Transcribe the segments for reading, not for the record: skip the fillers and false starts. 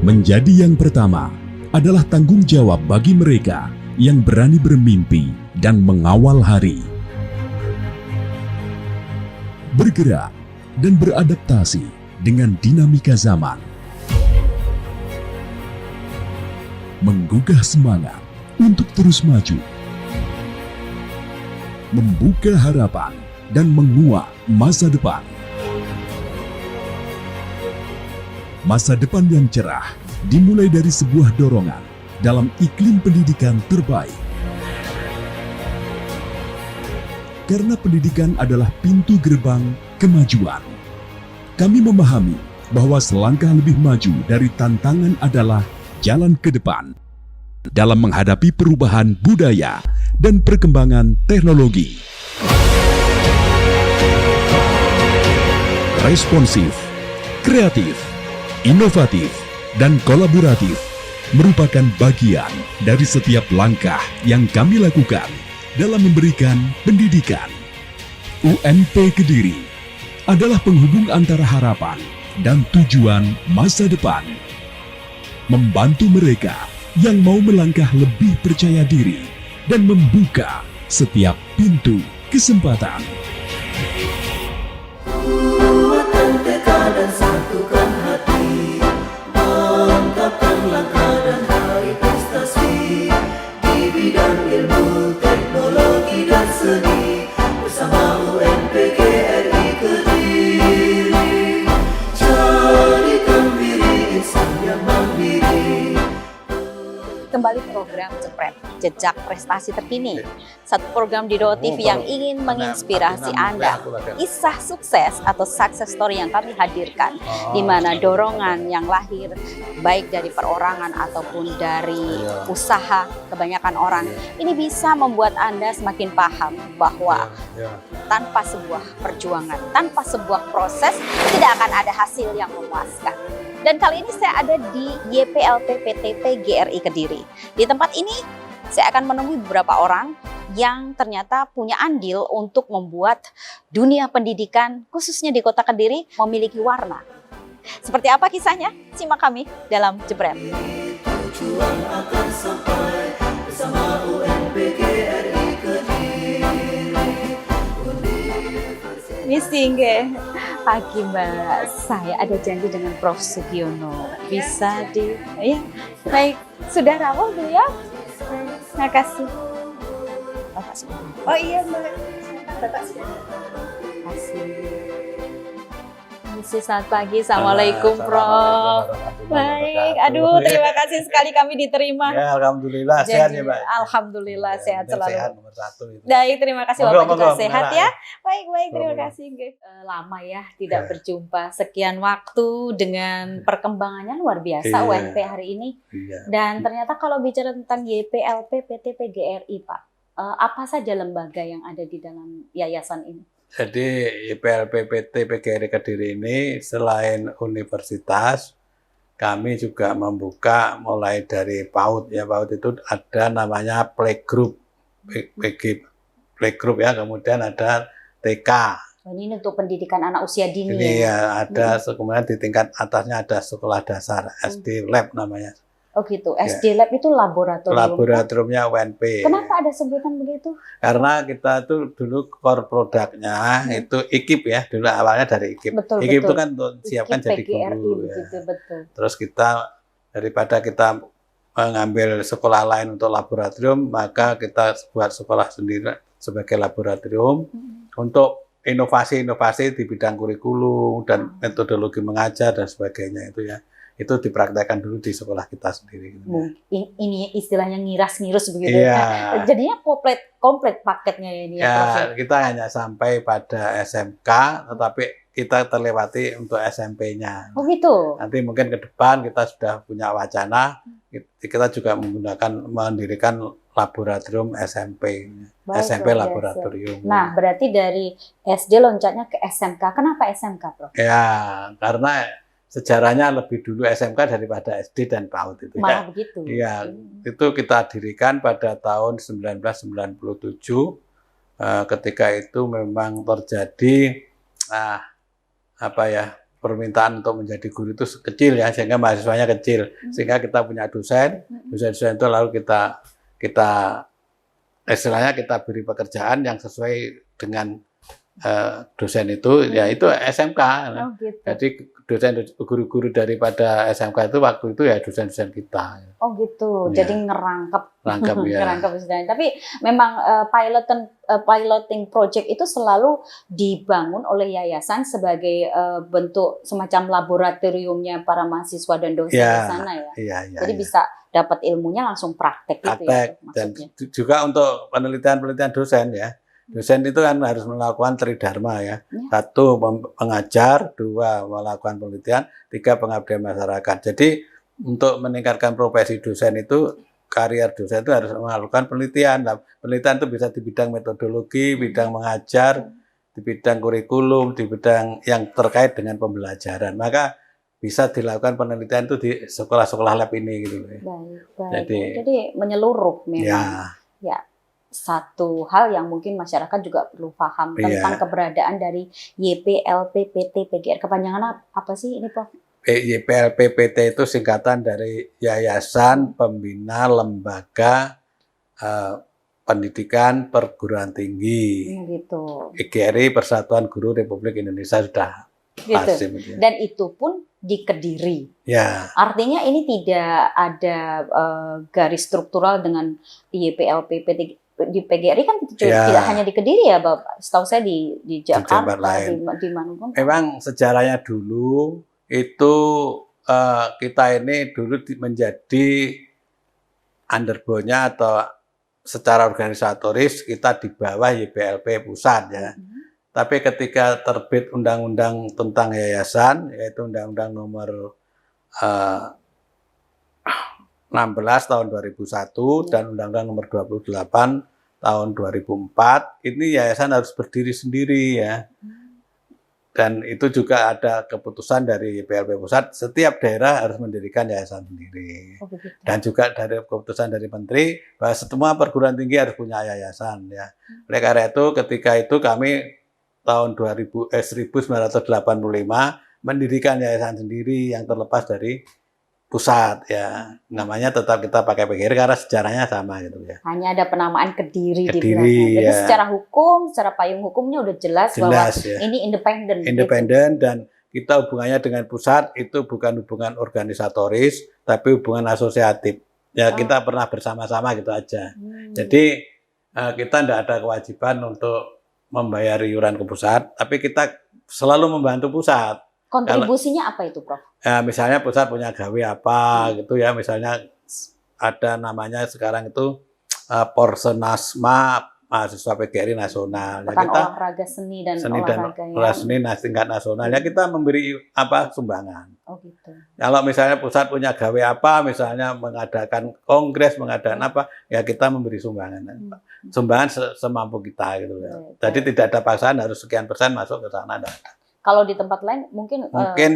Menjadi yang pertama adalah tanggung jawab bagi mereka yang berani bermimpi dan mengawal hari. Bergerak dan beradaptasi dengan dinamika zaman. Menggugah semangat untuk terus maju. Membuka harapan dan menguak masa depan. Masa depan yang cerah dimulai dari sebuah dorongan dalam iklim pendidikan terbaik. Karena pendidikan adalah pintu gerbang kemajuan. Kami memahami bahwa selangkah lebih maju dari tantangan adalah jalan ke depan dalam menghadapi perubahan budaya dan perkembangan teknologi. Responsif, kreatif, inovatif, dan kolaboratif merupakan bagian dari setiap langkah yang kami lakukan dalam memberikan pendidikan. UNP Kediri adalah penghubung antara harapan dan tujuan masa depan. Membantu mereka yang mau melangkah lebih percaya diri dan membuka setiap pintu kesempatan. Kuatkan tekad dan satukan hati, mantapkan langkah dan raih prestasi di bidang ilmu, teknologi dan seni bersama UNP GRI Kediri. Jadikan diri insan yang mandiri. Kembali program Jepret, Jejak Prestasi Terkini. Satu program di Doa TV yang ingin menginspirasi Anda. Kisah sukses atau success story yang kami hadirkan, di mana dorongan yang lahir baik dari perorangan ataupun dari usaha kebanyakan orang ini bisa membuat Anda semakin paham bahwa tanpa sebuah perjuangan, tanpa sebuah proses tidak akan ada hasil yang memuaskan. Dan kali ini saya ada di YPLP PTP GRI Kediri. Di tempat ini saya akan menemui beberapa orang yang ternyata punya andil untuk membuat dunia pendidikan khususnya di Kota Kediri memiliki warna. Seperti apa kisahnya? Simak kami dalam Jepret. Tujuan akan sampai bersama UNP GRI Kediri. Misi nggih. Pagi Mbak, saya ada janji dengan Prof. Sugiono. Bisa di, ya, baik, sudah rawuh dulu ya. Terima kasih. Bapak sudah. Oh iya Mbak, Bapak sudah. Terima kasih. Misi selamat pagi, Assalamualaikum Prof. Baik, aduh terima kasih sekali kami diterima. Ya, alhamdulillah sehat ya Mbak. Alhamdulillah sehat selalu. Sehat nomor 1 itu. Baik, terima kasih Bapak juga sehat ya. ya. Baik, terima kasih. Lama ya tidak berjumpa, sekian waktu dengan perkembangannya luar biasa Iya. UNP hari ini. Iya. Dan ternyata kalau bicara tentang YPLP PTP GRI Pak, apa saja lembaga yang ada di dalam yayasan ini? Jadi YPLP PT PGRI Kediri ini selain universitas, kami juga membuka mulai dari PAUD ya. PAUD itu ada namanya playgroup, playgroup ya. Kemudian ada TK. Ini untuk pendidikan anak usia dini Ini ya. ya ada, kemudian di tingkat atasnya ada sekolah dasar, SD Lab namanya. Oh gitu, SD Lab itu laboratorium. Laboratoriumnya UNP. Kenapa ada sebutan begitu? Karena kita tuh dulu core produknya itu IKIP ya, dulu awalnya dari IKIP. Betul, IKIP itu betul. kan untuk siapkan jadi PGRI guru. Ya. begitu, betul. Terus kita daripada kita mengambil sekolah lain untuk laboratorium, maka kita buat sekolah sendiri sebagai laboratorium untuk inovasi-inovasi di bidang kurikulum dan metodologi mengajar dan sebagainya itu ya. Itu dipraktekkan dulu di sekolah kita sendiri. Ini istilahnya ngiras-ngirus begitu. Iya. Jadinya komplit paketnya ini ya, Prof. Ya, kita hanya sampai pada SMK, tetapi kita terlewati untuk SMP-nya. Oh gitu. Nanti mungkin ke depan kita sudah punya wacana, kita juga mendirikan laboratorium SMP. Baik, SMP luar biasa. laboratorium. Nah, berarti dari SD loncatnya ke SMK. Kenapa SMK, Prof? Ya, karena sejarahnya lebih dulu SMK daripada SD dan PAUD itu. Malah begitu. Iya, itu kita dirikan pada tahun 1997. Ketika itu memang terjadi permintaan untuk menjadi guru itu kecil ya, sehingga mahasiswanya kecil, sehingga kita punya dosen itu lalu kita istilahnya kita beri pekerjaan yang sesuai dengan dosen itu, ya itu SMK. Oh, gitu. Jadi guru-guru daripada SMK itu waktu itu ya dosen-dosen kita. Oh gitu, Ya. jadi ngerangkep Ya. ngerangkep istilahnya. Tapi memang piloting project itu selalu dibangun oleh yayasan sebagai bentuk semacam laboratoriumnya para mahasiswa dan dosen Ya. di sana ya. Iya. Jadi bisa dapat ilmunya langsung praktek gitu ya Praktek, dan maksudnya. juga untuk penelitian dosen ya. Dosen itu kan harus melakukan tridharma ya. Satu, mengajar, dua, melakukan penelitian, tiga, pengabdian masyarakat. Jadi untuk meningkatkan profesi dosen itu, karier dosen itu harus melakukan penelitian. Nah, penelitian itu bisa di bidang metodologi, bidang mengajar, di bidang kurikulum, di bidang yang terkait dengan pembelajaran. Maka bisa dilakukan penelitian itu di sekolah-sekolah lab ini gitu. Baik. Jadi menyeluruh memang. Ya. Satu hal yang mungkin masyarakat juga perlu paham tentang keberadaan dari YPLPPT PGR. Kepanjangan apa sih ini, Prof? YPLPPT itu singkatan dari Yayasan Pembina Lembaga Pendidikan Perguruan Tinggi. Gitu. PGRI Persatuan Guru Republik Indonesia sudah pasti. Gitu. Dan itu pun di Kediri. Ya. Artinya ini tidak ada garis struktural dengan YPLPPT di PGRI kan tidak hanya di Kediri ya, Bapak. Setahu saya di Jakarta, di mana pun. Memang sejarahnya dulu itu kita ini dulu menjadi underbone-nya atau secara organisatoris kita di bawah YPLP pusat ya. Tapi ketika terbit undang-undang tentang yayasan, yaitu Undang-Undang Nomor 16 tahun 2001 dan Undang-Undang Nomor 28 tahun 2004, ini yayasan harus berdiri sendiri ya. Dan itu juga ada keputusan dari YPLP pusat, setiap daerah harus mendirikan yayasan sendiri. Dan juga dari keputusan dari Menteri bahwa semua perguruan tinggi harus punya yayasan ya. Oleh karena itu ketika itu kami tahun 1985 mendirikan yayasan sendiri yang terlepas dari pusat ya. Namanya tetap kita pakai PGRI karena sejarahnya sama gitu ya. Hanya ada penamaan Kediri di Kediri, belakang. Jadi ya. secara hukum, secara payung hukumnya udah jelas bahwa ya. ini independen. Independen dan kita hubungannya dengan pusat itu bukan hubungan organisatoris tapi hubungan asosiatif. Ya kita pernah bersama-sama gitu aja. Jadi kita tidak ada kewajiban untuk membayar iuran ke pusat, tapi kita selalu membantu pusat. Kontribusinya apa itu, Prof? Ya, misalnya pusat punya gawe apa gitu ya, misalnya ada namanya sekarang itu Porsenasma mahasiswa PGRI nasional. Ya, kita olahraga seni dan seni tingkat nasional ya kita memberi sumbangan. Oh gitu. Kalau misalnya pusat punya gawe apa, misalnya mengadakan kongres, mengadakan apa, ya kita memberi sumbangan. Sumbangan semampu kita gitu ya. Jadi tidak ada paksaan harus sekian persen masuk ke sana. Kalau di tempat lain mungkin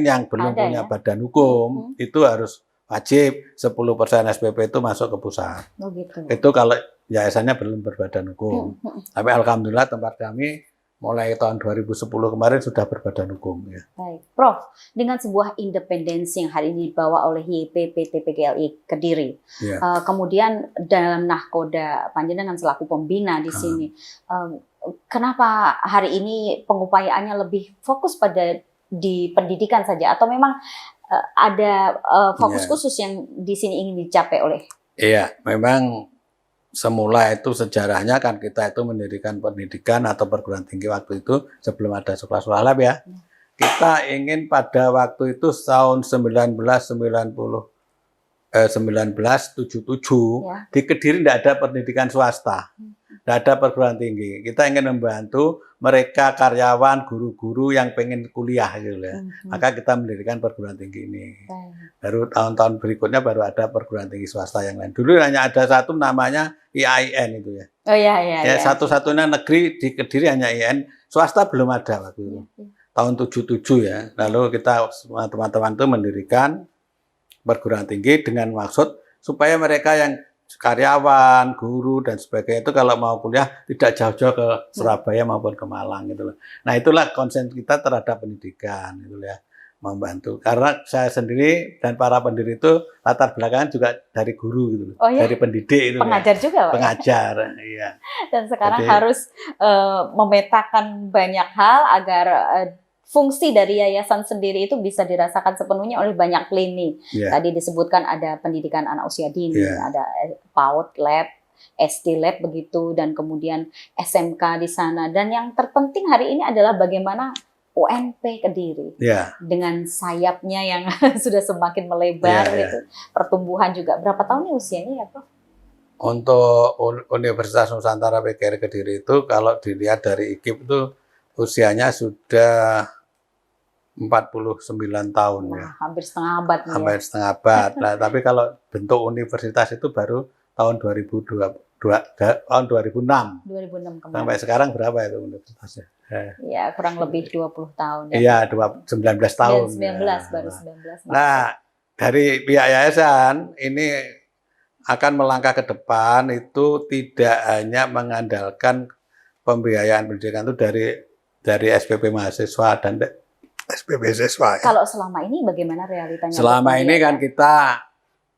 yang belum punya badan hukum itu harus wajib 10% SPP itu masuk ke pusat. Oh gitu. Itu kalau yayasannya belum berbadan hukum. Tapi alhamdulillah tempat kami mulai tahun 2010 kemarin sudah berbadan hukum ya. Baik, Prof. Dengan sebuah independensi yang hari ini dibawa oleh YPPT PGRI Kediri, kemudian dalam nahkoda panjenengan selaku pembina di sini, kenapa hari ini pengupayaannya lebih fokus pada di pendidikan saja atau memang ada fokus khusus yang di sini ingin dicapai oleh? Iya, memang semula itu sejarahnya kan kita itu mendirikan pendidikan atau perguruan tinggi waktu itu sebelum ada sekolah-sekolah lab ya. Kita ingin pada waktu itu tahun 1977 di Kediri tidak ada pendidikan swasta. Tidak ada perguruan tinggi. Kita ingin membantu mereka karyawan, guru-guru yang pengen kuliah gitu ya. Maka kita mendirikan perguruan tinggi ini. Baru tahun-tahun berikutnya baru ada perguruan tinggi swasta yang lain. Dulu hanya ada satu namanya IAIN itu ya. Oh iya. Satu-satunya negeri di Kediri hanya IAIN, swasta belum ada waktu itu. Tahun 77 ya. Lalu kita teman-teman itu mendirikan perguruan tinggi dengan maksud supaya mereka yang karyawan, guru dan sebagainya itu kalau mau kuliah tidak jauh-jauh ke Surabaya maupun ke Malang gitu loh. Nah, itulah konsen kita terhadap pendidikan gitu ya. membantu. Karena saya sendiri dan para pendiri itu latar belakangan juga dari guru gitu loh. Oh, ya? Dari pendidik itu. Pengajar juga, Pak. Pengajar, iya. Dan sekarang Jadi- harus memetakan banyak hal agar fungsi dari yayasan sendiri itu bisa dirasakan sepenuhnya oleh banyak lini. Iya. Tadi disebutkan ada pendidikan anak usia dini, Iya. ada PAUD Lab, SD Lab begitu, dan kemudian SMK di sana. Dan yang terpenting hari ini adalah bagaimana UNP Kediri Iya. dengan sayapnya yang sudah semakin melebar, Iya, iya. gitu. Pertumbuhan juga. Berapa tahun nih usianya ya, Prof? Untuk Universitas Nusantara PGRI Kediri itu kalau dilihat dari IKIP itu usianya sudah 49 tahun ya. Nah, hampir setengah abad nih Hampir ya. setengah abad. Nah, tapi kalau bentuk universitas itu baru tahun 2006. 2006 kemarin. Sampai sekarang berapa itu universitasnya? Ya, kurang lebih 20 tahun. Iya, 19 tahun. 19, ya. baru 19. Nah, dari pihak yayasan ini akan melangkah ke depan itu tidak hanya mengandalkan pembiayaan pendidikan itu dari SPP mahasiswa dan SPP siswa. Ya. Kalau selama ini bagaimana realitanya? Selama Dr. ini Lia? kan kita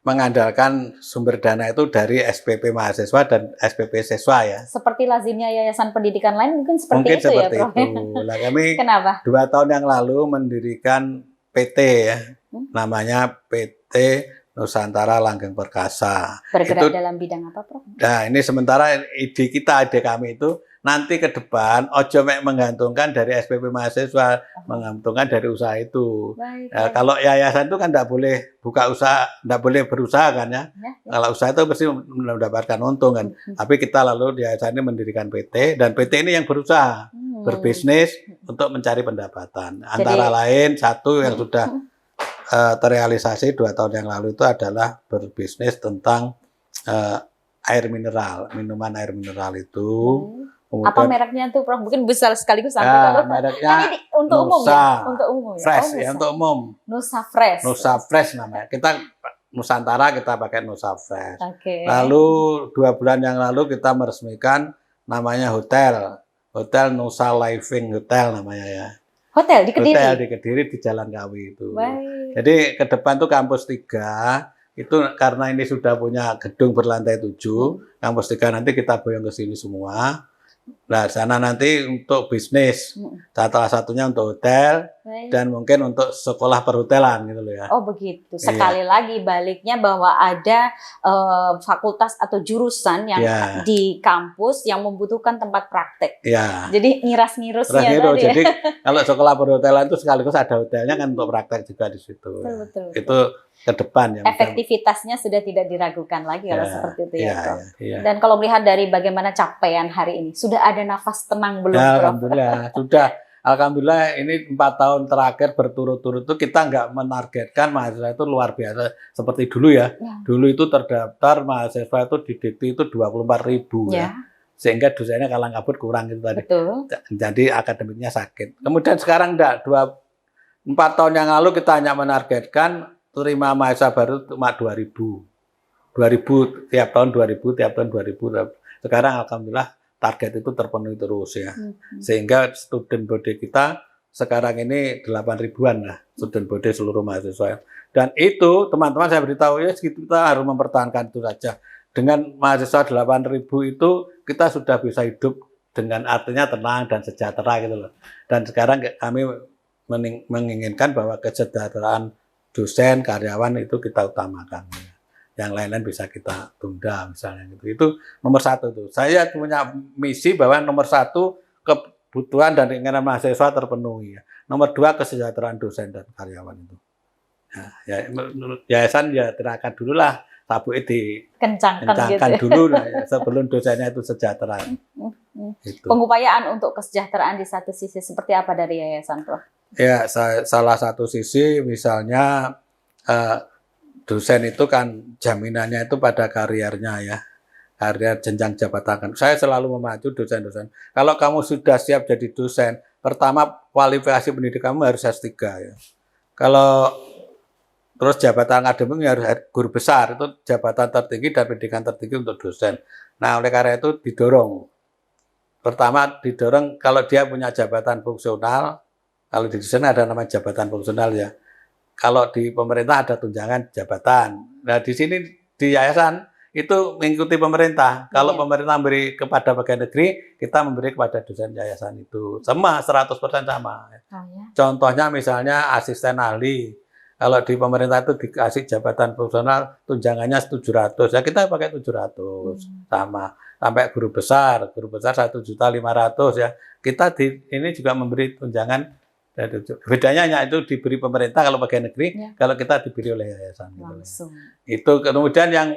mengandalkan sumber dana itu dari SPP mahasiswa dan SPP siswa ya. Seperti lazimnya yayasan pendidikan lain mungkin seperti Mungkin itu seperti ya, Prof. itu. Nah, kami Kenapa? 2 tahun yang lalu mendirikan PT ya, namanya PT Nusantara Langgeng Perkasa. Bergerak Itu- dalam bidang apa, Prof? Nah, ini sementara ide kami itu nanti ke depan ojo mek menggantungkan dari SPP mahasiswa, menggantungkan dari usaha itu. Baik. Nah, kalau yayasan itu kan tidak boleh buka usaha, tidak boleh berusaha kan ya. Ya, ya. Kalau usaha itu pasti mendapatkan untung kan. Tapi kita lalu di yayasan ini mendirikan PT dan PT ini yang berusaha berbisnis untuk mencari pendapatan. Antara lain satu yang sudah terrealisasi 2 tahun yang lalu itu adalah berbisnis tentang air mineral, minuman air mineral itu. Apa Kemudian mereknya tuh, Prof? Mungkin bisa sekaligus sampaikan. mereknya Kan ini untuk umum Nusa ya? Untuk umum ya? Fresh Oh, ya Nusa. untuk umum. Nusa Fresh. Nusa Fresh namanya. Kita Nusantara kita pakai Nusa Fresh. Oke. Lalu 2 bulan yang lalu kita meresmikan namanya hotel Nusa Living Hotel namanya ya. Hotel di Kediri? Hotel di Kediri di Jalan Kawi itu. Baik. Jadi ke depan tuh kampus 3 itu karena ini sudah punya gedung berlantai 7, kampus 3 nanti kita boyong ke sini semua. Nah, sana nanti untuk bisnis, salah satunya untuk hotel Baik. dan mungkin untuk sekolah perhotelan gitu loh ya. Oh begitu. Sekali lagi baliknya bahwa ada fakultas atau jurusan yang Ya. di kampus yang membutuhkan tempat praktek. Ya. Jadi ngiras-ngirusnya Terakhir, tadi. jadi kalau sekolah perhotelan itu sekaligus ada hotelnya kan untuk praktek juga di situ. Betul. Itu ke depan ya. Efektivitasnya sudah tidak diragukan lagi kalau seperti itu ya, Prof. Ya. Dan kalau melihat dari bagaimana capaian hari ini, sudah ada nafas tenang belum, Ya, Prof? alhamdulillah sudah. Alhamdulillah ini 4 tahun terakhir berturut-turut itu kita nggak menargetkan mahasiswa itu luar biasa seperti dulu ya. Ya. Dulu itu terdaftar mahasiswa itu di Dikti itu 24.000 Ya, ya. Sehingga dosennya kalang kabut kurang gitu tadi. betul. Jadi akademiknya sakit. Kemudian sekarang enggak, 4 tahun yang lalu kita hanya menargetkan terima mahasiswa baru cuma 2.000. 2.000 tiap tahun 2.000, tiap tahun 2.000. Sekarang alhamdulillah target itu terpenuhi terus ya. Sehingga student body kita sekarang ini 8.000-an lah student body seluruh mahasiswa. Dan itu teman-teman saya beritahu ya kita harus mempertahankan itu saja. Dengan mahasiswa 8.000 itu kita sudah bisa hidup dengan artinya tenang dan sejahtera gitu loh. Dan sekarang kami menginginkan bahwa kesejahteraan dosen, karyawan itu kita utamakan. Yang lain-lain bisa kita tunda misalnya gitu. Itu nomor 1 tuh. Saya punya misi bahwa nomor 1 kebutuhan dan keinginan mahasiswa terpenuhi. Nomor 2 kesejahteraan dosen dan karyawan itu. Nah, ya menurut yayasan ya tirakat dulu lah sabuke Kencangkan gitu. dulu lah, ya, sebelum dosennya itu sejahtera. Gitu. Pengupayaan untuk kesejahteraan di satu sisi seperti apa dari yayasan, Prof? Ya, salah satu sisi misalnya dosen itu kan jaminannya itu pada karirnya ya, karir jenjang jabatan. Saya selalu memacu dosen-dosen. Kalau kamu sudah siap jadi dosen, pertama kualifikasi pendidikan kamu harus S3 ya. Kalau terus jabatan akademik harus guru besar, itu jabatan tertinggi dan pendidikan tertinggi untuk dosen. Nah, oleh karena itu didorong. Pertama didorong kalau dia punya jabatan fungsional, Kalau di dosen ada nama jabatan fungsional ya. Kalau di pemerintah ada tunjangan jabatan. Nah di sini di yayasan itu mengikuti pemerintah. Kalau pemerintah memberi kepada pegawai negeri, kita memberi kepada dosen yayasan itu. Sama 100% sama. Oh, ya? Contohnya misalnya asisten ahli. Kalau di pemerintah itu dikasih jabatan fungsional, tunjangannya 700. Ya kita pakai 700 sama. Sampai guru besar 1.500.000 ya. Kita ini juga memberi tunjangan. Bedanya hanya itu diberi pemerintah kalau pegawai negeri, kalau kita diberi oleh yayasan. Langsung. Itu kemudian yang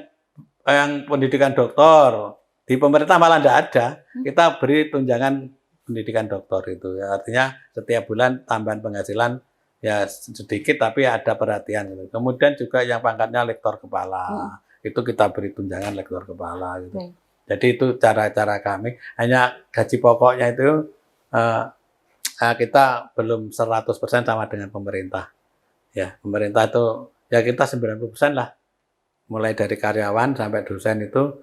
pendidikan doktor di pemerintah malah tidak ada. Kita beri tunjangan pendidikan doktor itu. Ya. Artinya setiap bulan tambahan penghasilan ya sedikit tapi ada perhatian. Gitu. Kemudian juga yang pangkatnya lektor kepala, itu kita beri tunjangan lektor kepala. Gitu. Jadi itu cara-cara kami. Hanya gaji pokoknya itu kita belum 100% sama dengan pemerintah. Ya, pemerintah itu ya kita 90% lah. Mulai dari karyawan sampai dosen itu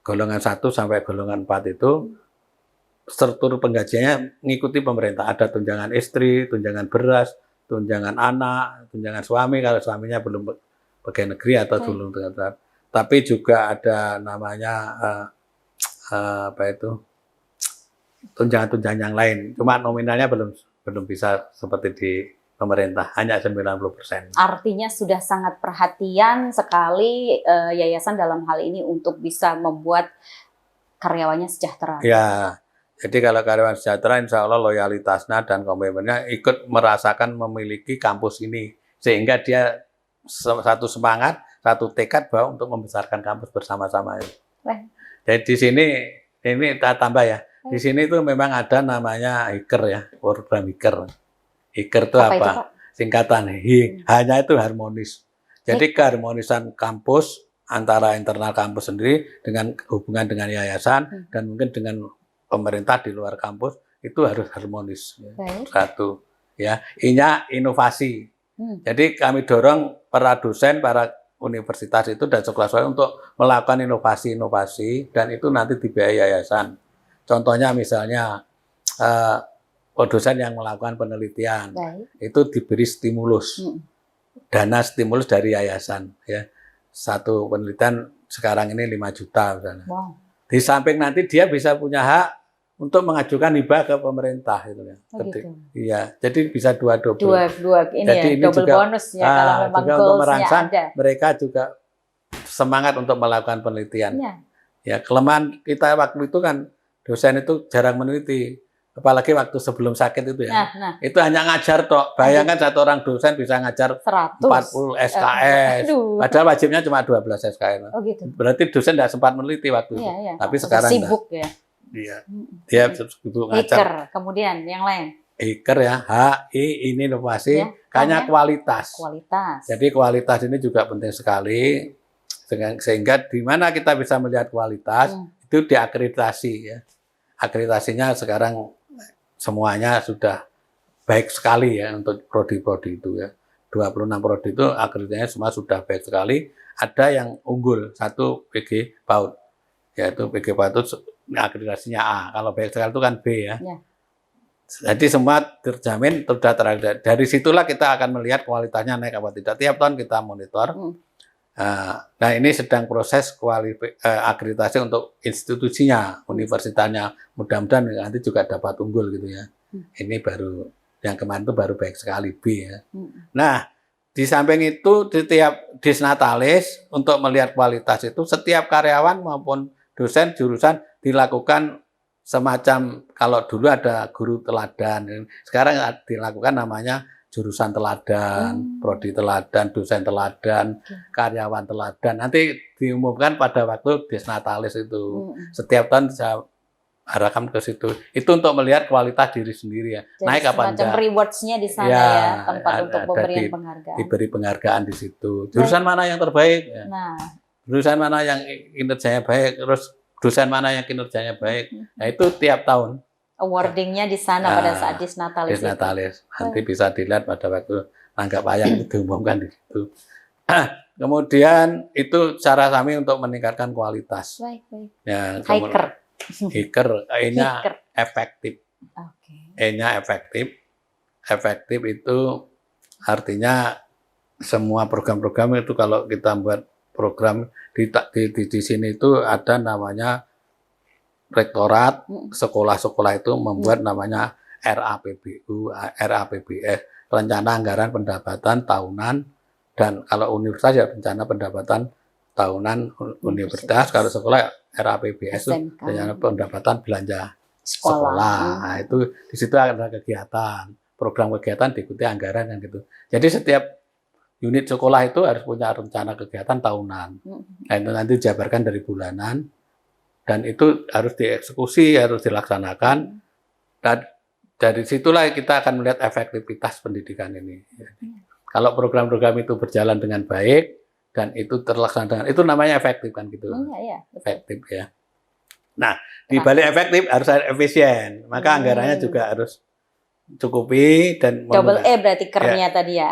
golongan 1 sampai golongan 4 itu struktur penggajiannya mengikuti pemerintah. Ada tunjangan istri, tunjangan beras, tunjangan anak, tunjangan suami kalau suaminya belum pegawai negeri atau belum dengan. Tapi juga ada namanya tunjangan-tunjangan yang lain. Cuma nominalnya belum bisa seperti di pemerintah, hanya 90%. Artinya sudah sangat perhatian sekali yayasan dalam hal ini untuk bisa membuat karyawannya sejahtera. Ya, jadi kalau karyawan sejahtera, insya Allah loyalitasnya dan komitmennya ikut merasakan memiliki kampus ini. Sehingga dia satu semangat, satu tekad bahwa untuk membesarkan kampus bersama-sama. Jadi di sini, ini kita tambah ya, di sini tuh memang ada namanya HIKER ya, program HIKER. HIKER itu apa? Singkatan hanya itu harmonis. Jadi keharmonisan kampus antara internal kampus sendiri dengan hubungan dengan yayasan dan mungkin dengan pemerintah di luar kampus itu harus harmonis. Satu, ya, inovasi. Jadi kami dorong para dosen, para universitas itu dan sekolah-sekolah untuk melakukan inovasi-inovasi dan itu nanti dibiayai yayasan. Contohnya misalnya dosen yang melakukan penelitian itu diberi stimulus, dana stimulus dari yayasan. Ya. Satu penelitian sekarang ini 5 juta misalnya. Di samping nanti dia bisa punya hak untuk mengajukan hibah ke pemerintah gitu ya. Iya, jadi bisa dua ini jadi ya, ini double juga, bonus ya kalau memang juga untuk merangsang ada. Mereka juga semangat untuk melakukan penelitian. Ya, kelemahan kita waktu itu kan dosen itu jarang meneliti, apalagi waktu sebelum sakit itu ya. Itu hanya ngajar tok. Bayangkan satu orang dosen bisa ngajar 40 SKS. Padahal wajibnya cuma 12 SKS. Berarti dosen tidak sempat meneliti waktu itu. Tapi sekarang sibuk ya. Iya, dia sibuk ngajar. HIKER, kemudian yang lain. HIKER ya, HI ini inovasi, kayaknya kualitas. Jadi kualitas ini juga penting sekali, sehingga di mana kita bisa melihat kualitas itu diakreditasi ya. Akreditasinya sekarang semuanya sudah baik sekali ya untuk prodi-prodi itu ya. 26 prodi itu akreditasinya semua sudah baik sekali. Ada yang unggul, satu PG PAUD, yaitu PG PAUD itu akreditasinya A. Kalau baik sekali itu kan B ya. Jadi semua terjamin sudah terakreditasi. Dari situlah kita akan melihat kualitasnya naik apa tidak. Tiap tahun kita monitor. Nah ini sedang proses akreditasi untuk institusinya, universitasnya. Mudah-mudahan nanti juga dapat unggul gitu ya. Ini baru yang kemarin itu baru baik sekali B ya. Nah di samping itu di tiap disnatalis untuk melihat kualitas itu setiap karyawan maupun dosen jurusan dilakukan semacam, kalau dulu ada guru teladan, sekarang dilakukan namanya jurusan teladan, prodi teladan, dosen teladan, karyawan teladan. Nanti diumumkan pada waktu disnatalis itu. Setiap tahun saya arahkan ke situ. Itu untuk melihat kualitas diri sendiri ya. Jadi naik apa enggak. Semacam rewards-nya di sana ya, tempat untuk pemberian penghargaan. Diberi penghargaan di situ. Jurusan mana yang terbaik? Ya. Jurusan mana yang kinerjanya baik? Terus dosen mana yang kinerjanya baik? Nah itu tiap tahun. Awarding-nya di sana pada saat disnatalis. Nanti bisa dilihat pada waktu nanggap wayang itu diumumkan di situ. Kemudian itu cara kami untuk meningkatkan kualitas. Ya, HIKER, E-nya efektif. E-nya efektif. efektif itu artinya semua program-program itu kalau kita buat program di sini itu ada namanya rektorat sekolah-sekolah itu membuat namanya RAPBU, RAPBS, rencana anggaran pendapatan tahunan, dan kalau universitas ya rencana pendapatan tahunan universitas, kalau sekolah RAPBS itu SMK. rencana pendapatan belanja Sekolah. sekolah. Nah, itu di situ ada kegiatan, program kegiatan diikuti anggaran kan gitu. Jadi setiap unit sekolah itu harus punya rencana kegiatan tahunan. Nah, itu nanti dijabarkan dari bulanan dan itu harus dieksekusi, harus dilaksanakan. Dan dari situlah kita akan melihat efektivitas pendidikan ini. Kalau program-program itu berjalan dengan baik dan itu terlaksana dengan itu namanya efektif kan gitu. Iya, Efektif ya. Nah, di balik efektif harus ada efisien. Maka anggarannya juga harus cukupi dan double E berarti kernya tadi ya.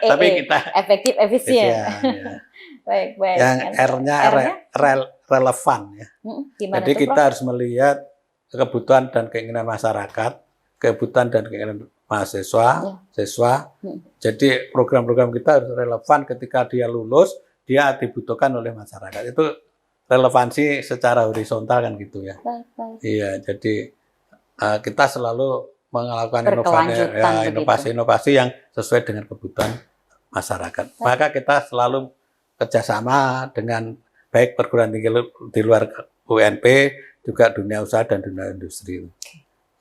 Tapi kita efektif, efisien. ya. Baik. Yang R-nya relevan ya. Gimana Jadi tuh, kita Prof? harus melihat kebutuhan dan keinginan masyarakat, kebutuhan dan keinginan mahasiswa, siswa. Jadi program-program kita harus relevan ketika dia lulus, dia dibutuhkan oleh masyarakat. Itu relevansi secara horizontal kan gitu ya. Baik. Iya, jadi kita selalu melakukan Berkelanjutan inovasi-inovasi yang sesuai dengan kebutuhan masyarakat. Maka kita selalu kerjasama dengan baik perguruan tinggi di luar UNP, juga dunia usaha dan dunia industri.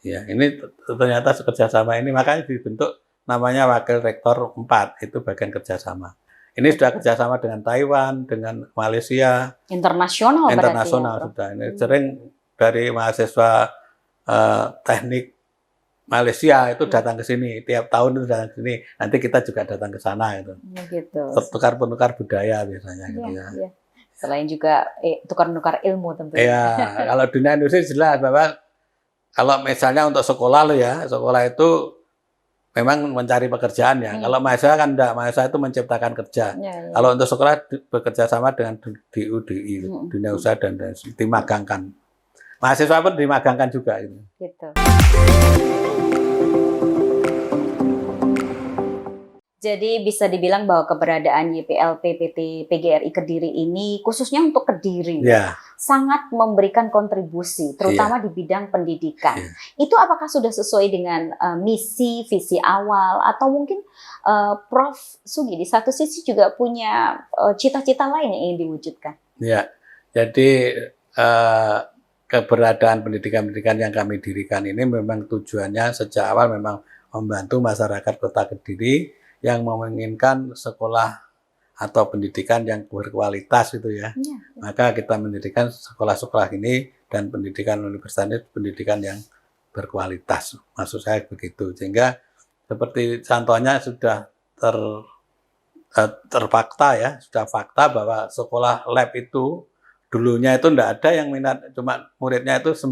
Ya, ini ternyata kerjasama ini makanya dibentuk namanya Wakil Rektor 4, itu bagian kerjasama. Ini sudah kerjasama dengan Taiwan, dengan Malaysia, Internasional berarti ya, Prof? sudah. Ini sering dari mahasiswa teknik Malaysia itu datang ke sini, tiap tahun itu datang ke sini. Nanti kita juga datang ke sana gitu. Gitu. Tukar-penukar budaya biasanya gitu ya. Iya. Selain juga tukar-menukar ilmu tentunya. Iya, kalau dunia industri jelas bahwa kalau misalnya untuk sekolah lo ya, sekolah itu memang mencari pekerjaan ya. Kalau mahasiswa kan enggak, mahasiswa itu menciptakan kerja. Ya. Kalau untuk sekolah bekerja sama dengan DUDI, dunia usaha dan dimagangkan. Mahasiswa pun dimagangkan juga gitu. Jadi bisa dibilang bahwa keberadaan YPLP PT PGRI Kediri ini khususnya untuk Kediri sangat memberikan kontribusi terutama di bidang pendidikan. Itu apakah sudah sesuai dengan misi, visi awal atau mungkin Prof. Sugi di satu sisi juga punya cita-cita lain yang ingin diwujudkan? Ya, jadi keberadaan pendidikan-pendidikan yang kami dirikan ini memang tujuannya sejak awal memang membantu masyarakat Kota Kediri yang menginginkan sekolah atau pendidikan yang berkualitas gitu ya. Maka kita mendirikan sekolah-sekolah ini dan pendidikan universitas ini pendidikan yang berkualitas. Maksud saya begitu. Sehingga seperti contohnya sudah terfakta ya, sudah fakta bahwa sekolah lab itu dulunya itu enggak ada yang minat, cuma muridnya itu 9,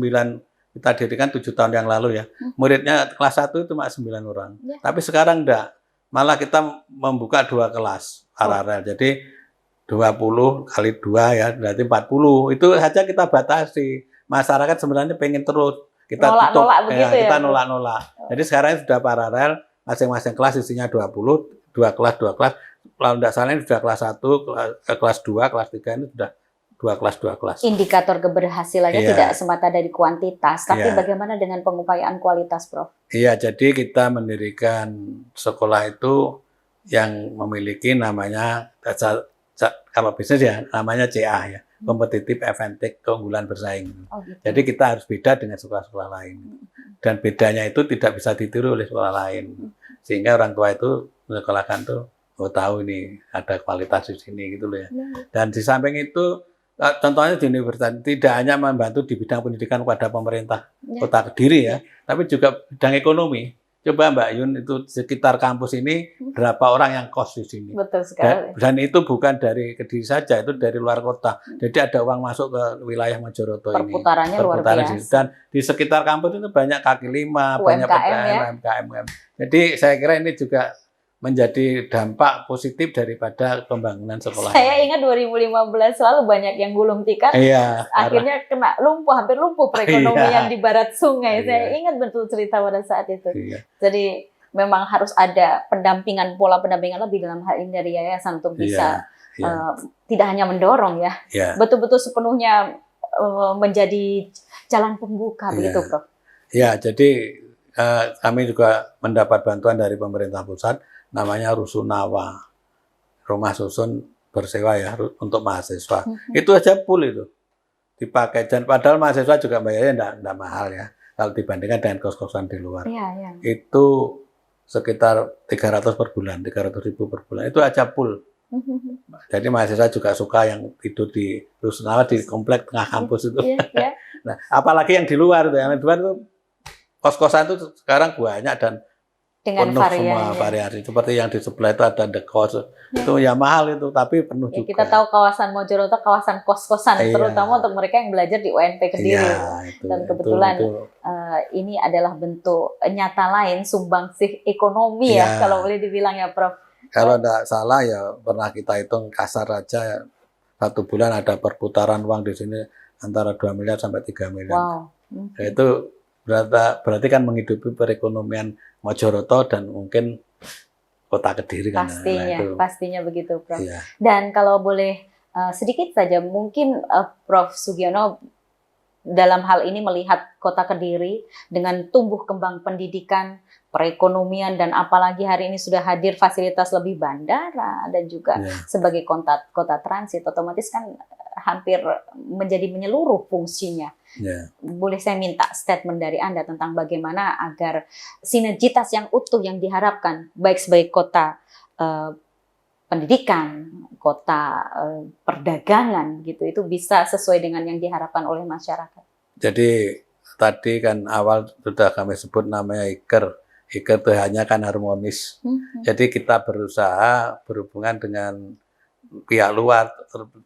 kita dirikan 7 tahun yang lalu ya. Muridnya kelas 1 cuma 9 orang. Tapi sekarang enggak. Malah kita membuka 2 kelas paralel. Jadi 20 kali 2 ya, berarti 40. Itu saja kita batasi. Masyarakat sebenarnya pengen terus. Kita tutup. Kita nolak-nolak. Jadi sekarang sudah paralel, masing-masing kelas isinya 20, 2 kelas. Kalau tidak salah ini sudah kelas 1, kelas 2, kelas 3 ini sudah 2 kelas. Indikator keberhasilannya tidak semata dari kuantitas, tapi bagaimana dengan pengupayaan kualitas, Prof? Iya, jadi kita mendirikan sekolah itu yang memiliki namanya, kalau bisnis ya namanya CA ya, Competitive Advantage, keunggulan bersaing. Jadi kita harus beda dengan sekolah-sekolah lain. Dan bedanya itu tidak bisa ditiru oleh sekolah lain. Sehingga orang tua itu menyekolahkan tuh, tahu ini ada kualitas di sini gitu loh ya. Dan di samping itu contohnya di universitas tidak hanya membantu di bidang pendidikan kepada pemerintah Kota Kediri ya, tapi juga bidang ekonomi. Coba Mbak Yun, itu sekitar kampus ini berapa orang yang kos di sini? Betul sekali. Dan itu bukan dari Kediri saja, itu dari luar kota. Jadi ada uang masuk ke wilayah Mojoroto ini. Perputarannya luar biasa. Dan di sekitar kampus itu banyak kaki lima, banyak UMKM. Jadi saya kira ini juga menjadi dampak positif daripada pembangunan sekolah. Saya ingat 2015 selalu banyak yang gulung tikar, akhirnya kena hampir lumpuh perekonomian di barat sungai. Saya ingat betul cerita pada saat itu. Jadi memang harus ada pola pendampingan lebih dalam hal ini dari yayasan untuk bisa tidak hanya mendorong ya, betul-betul sepenuhnya menjadi jalan pembuka begitu, Prof. Ya, jadi kami juga mendapat bantuan dari pemerintah pusat, namanya Rusunawa, rumah susun bersewa ya untuk mahasiswa. Itu aja full itu dipakai, dan padahal mahasiswa juga bayarnya enggak mahal ya kalau dibandingkan dengan kos-kosan di luar. Itu sekitar 300 per bulan, 300.000 per bulan. Itu aja full. Jadi mahasiswa juga suka yang tidur di Rusunawa di komplek tengah kampus itu. Nah, apalagi yang di luar itu, kos-kosan itu sekarang banyak dan dengan penuh semua variasi. Seperti yang di sebelah itu ada The Kos. Itu ya mahal itu, tapi penuh juga. Kita tahu kawasan Mojoroto kawasan kos-kosan, terutama untuk mereka yang belajar di UNP Kediri. Dan kebetulan ini adalah bentuk nyata lain sumbangsih ekonomi ya, kalau boleh dibilang ya, Prof. Kalau tidak salah ya pernah kita hitung kasar aja ya, 1 bulan ada perputaran uang di sini antara 2 miliar sampai 3 miliar. Wow. Itu berarti kan menghidupi perekonomian Mojoroto dan mungkin Kota Kediri kan. Pastinya begitu, Prof. Dan kalau boleh sedikit saja mungkin Prof Sugiono dalam hal ini melihat Kota Kediri dengan tumbuh kembang pendidikan, perekonomian, dan apalagi hari ini sudah hadir fasilitas lebih bandara dan juga sebagai kota transit, otomatis kan hampir menjadi menyeluruh fungsinya. Boleh saya minta statement dari Anda tentang bagaimana agar sinergitas yang utuh yang diharapkan baik sebagai kota pendidikan, kota perdagangan gitu, itu bisa sesuai dengan yang diharapkan oleh masyarakat. Jadi tadi kan awal sudah kami sebut namanya IKER. IKER itu hanya kan harmonis. Jadi kita berusaha berhubungan dengan pihak luar,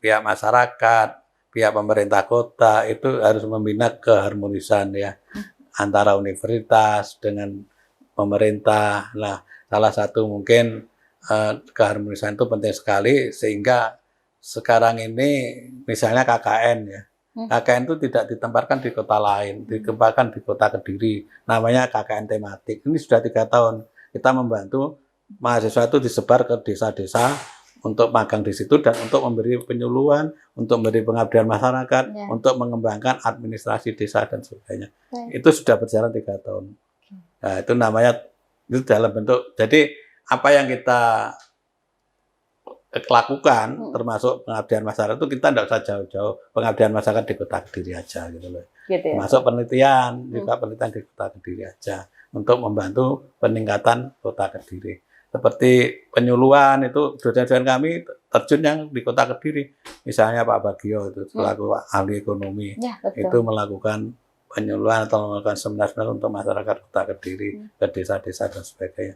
pihak masyarakat, pihak pemerintah kota, itu harus membina keharmonisan ya antara universitas dengan pemerintah. Nah, salah satu mungkin keharmonisan itu penting sekali, sehingga sekarang ini misalnya KKN ya. KKN itu tidak ditempatkan di kota lain, ditempatkan di Kota Kediri. Namanya KKN tematik. Ini sudah 3 tahun kita membantu mahasiswa itu disebar ke desa-desa untuk magang di situ dan untuk memberi penyuluhan, untuk memberi pengabdian masyarakat, untuk mengembangkan administrasi desa dan sebagainya. Itu sudah berjalan 3 tahun. Nah, itu namanya itu dalam bentuk. Jadi apa yang kita lakukan termasuk pengabdian masyarakat itu kita tidak usah jauh-jauh, pengabdian masyarakat di Kota Kediri aja gitu loh. Masuk penelitian juga penelitian di Kota Kediri aja untuk membantu peningkatan Kota Kediri. Seperti penyuluhan itu dosen-dosen kami terjun yang di Kota Kediri. Misalnya Pak Bagio itu selaku ahli ekonomi itu melakukan penyuluhan atau melakukan seminar-seminar untuk masyarakat Kota Kediri, ke desa-desa dan sebagainya.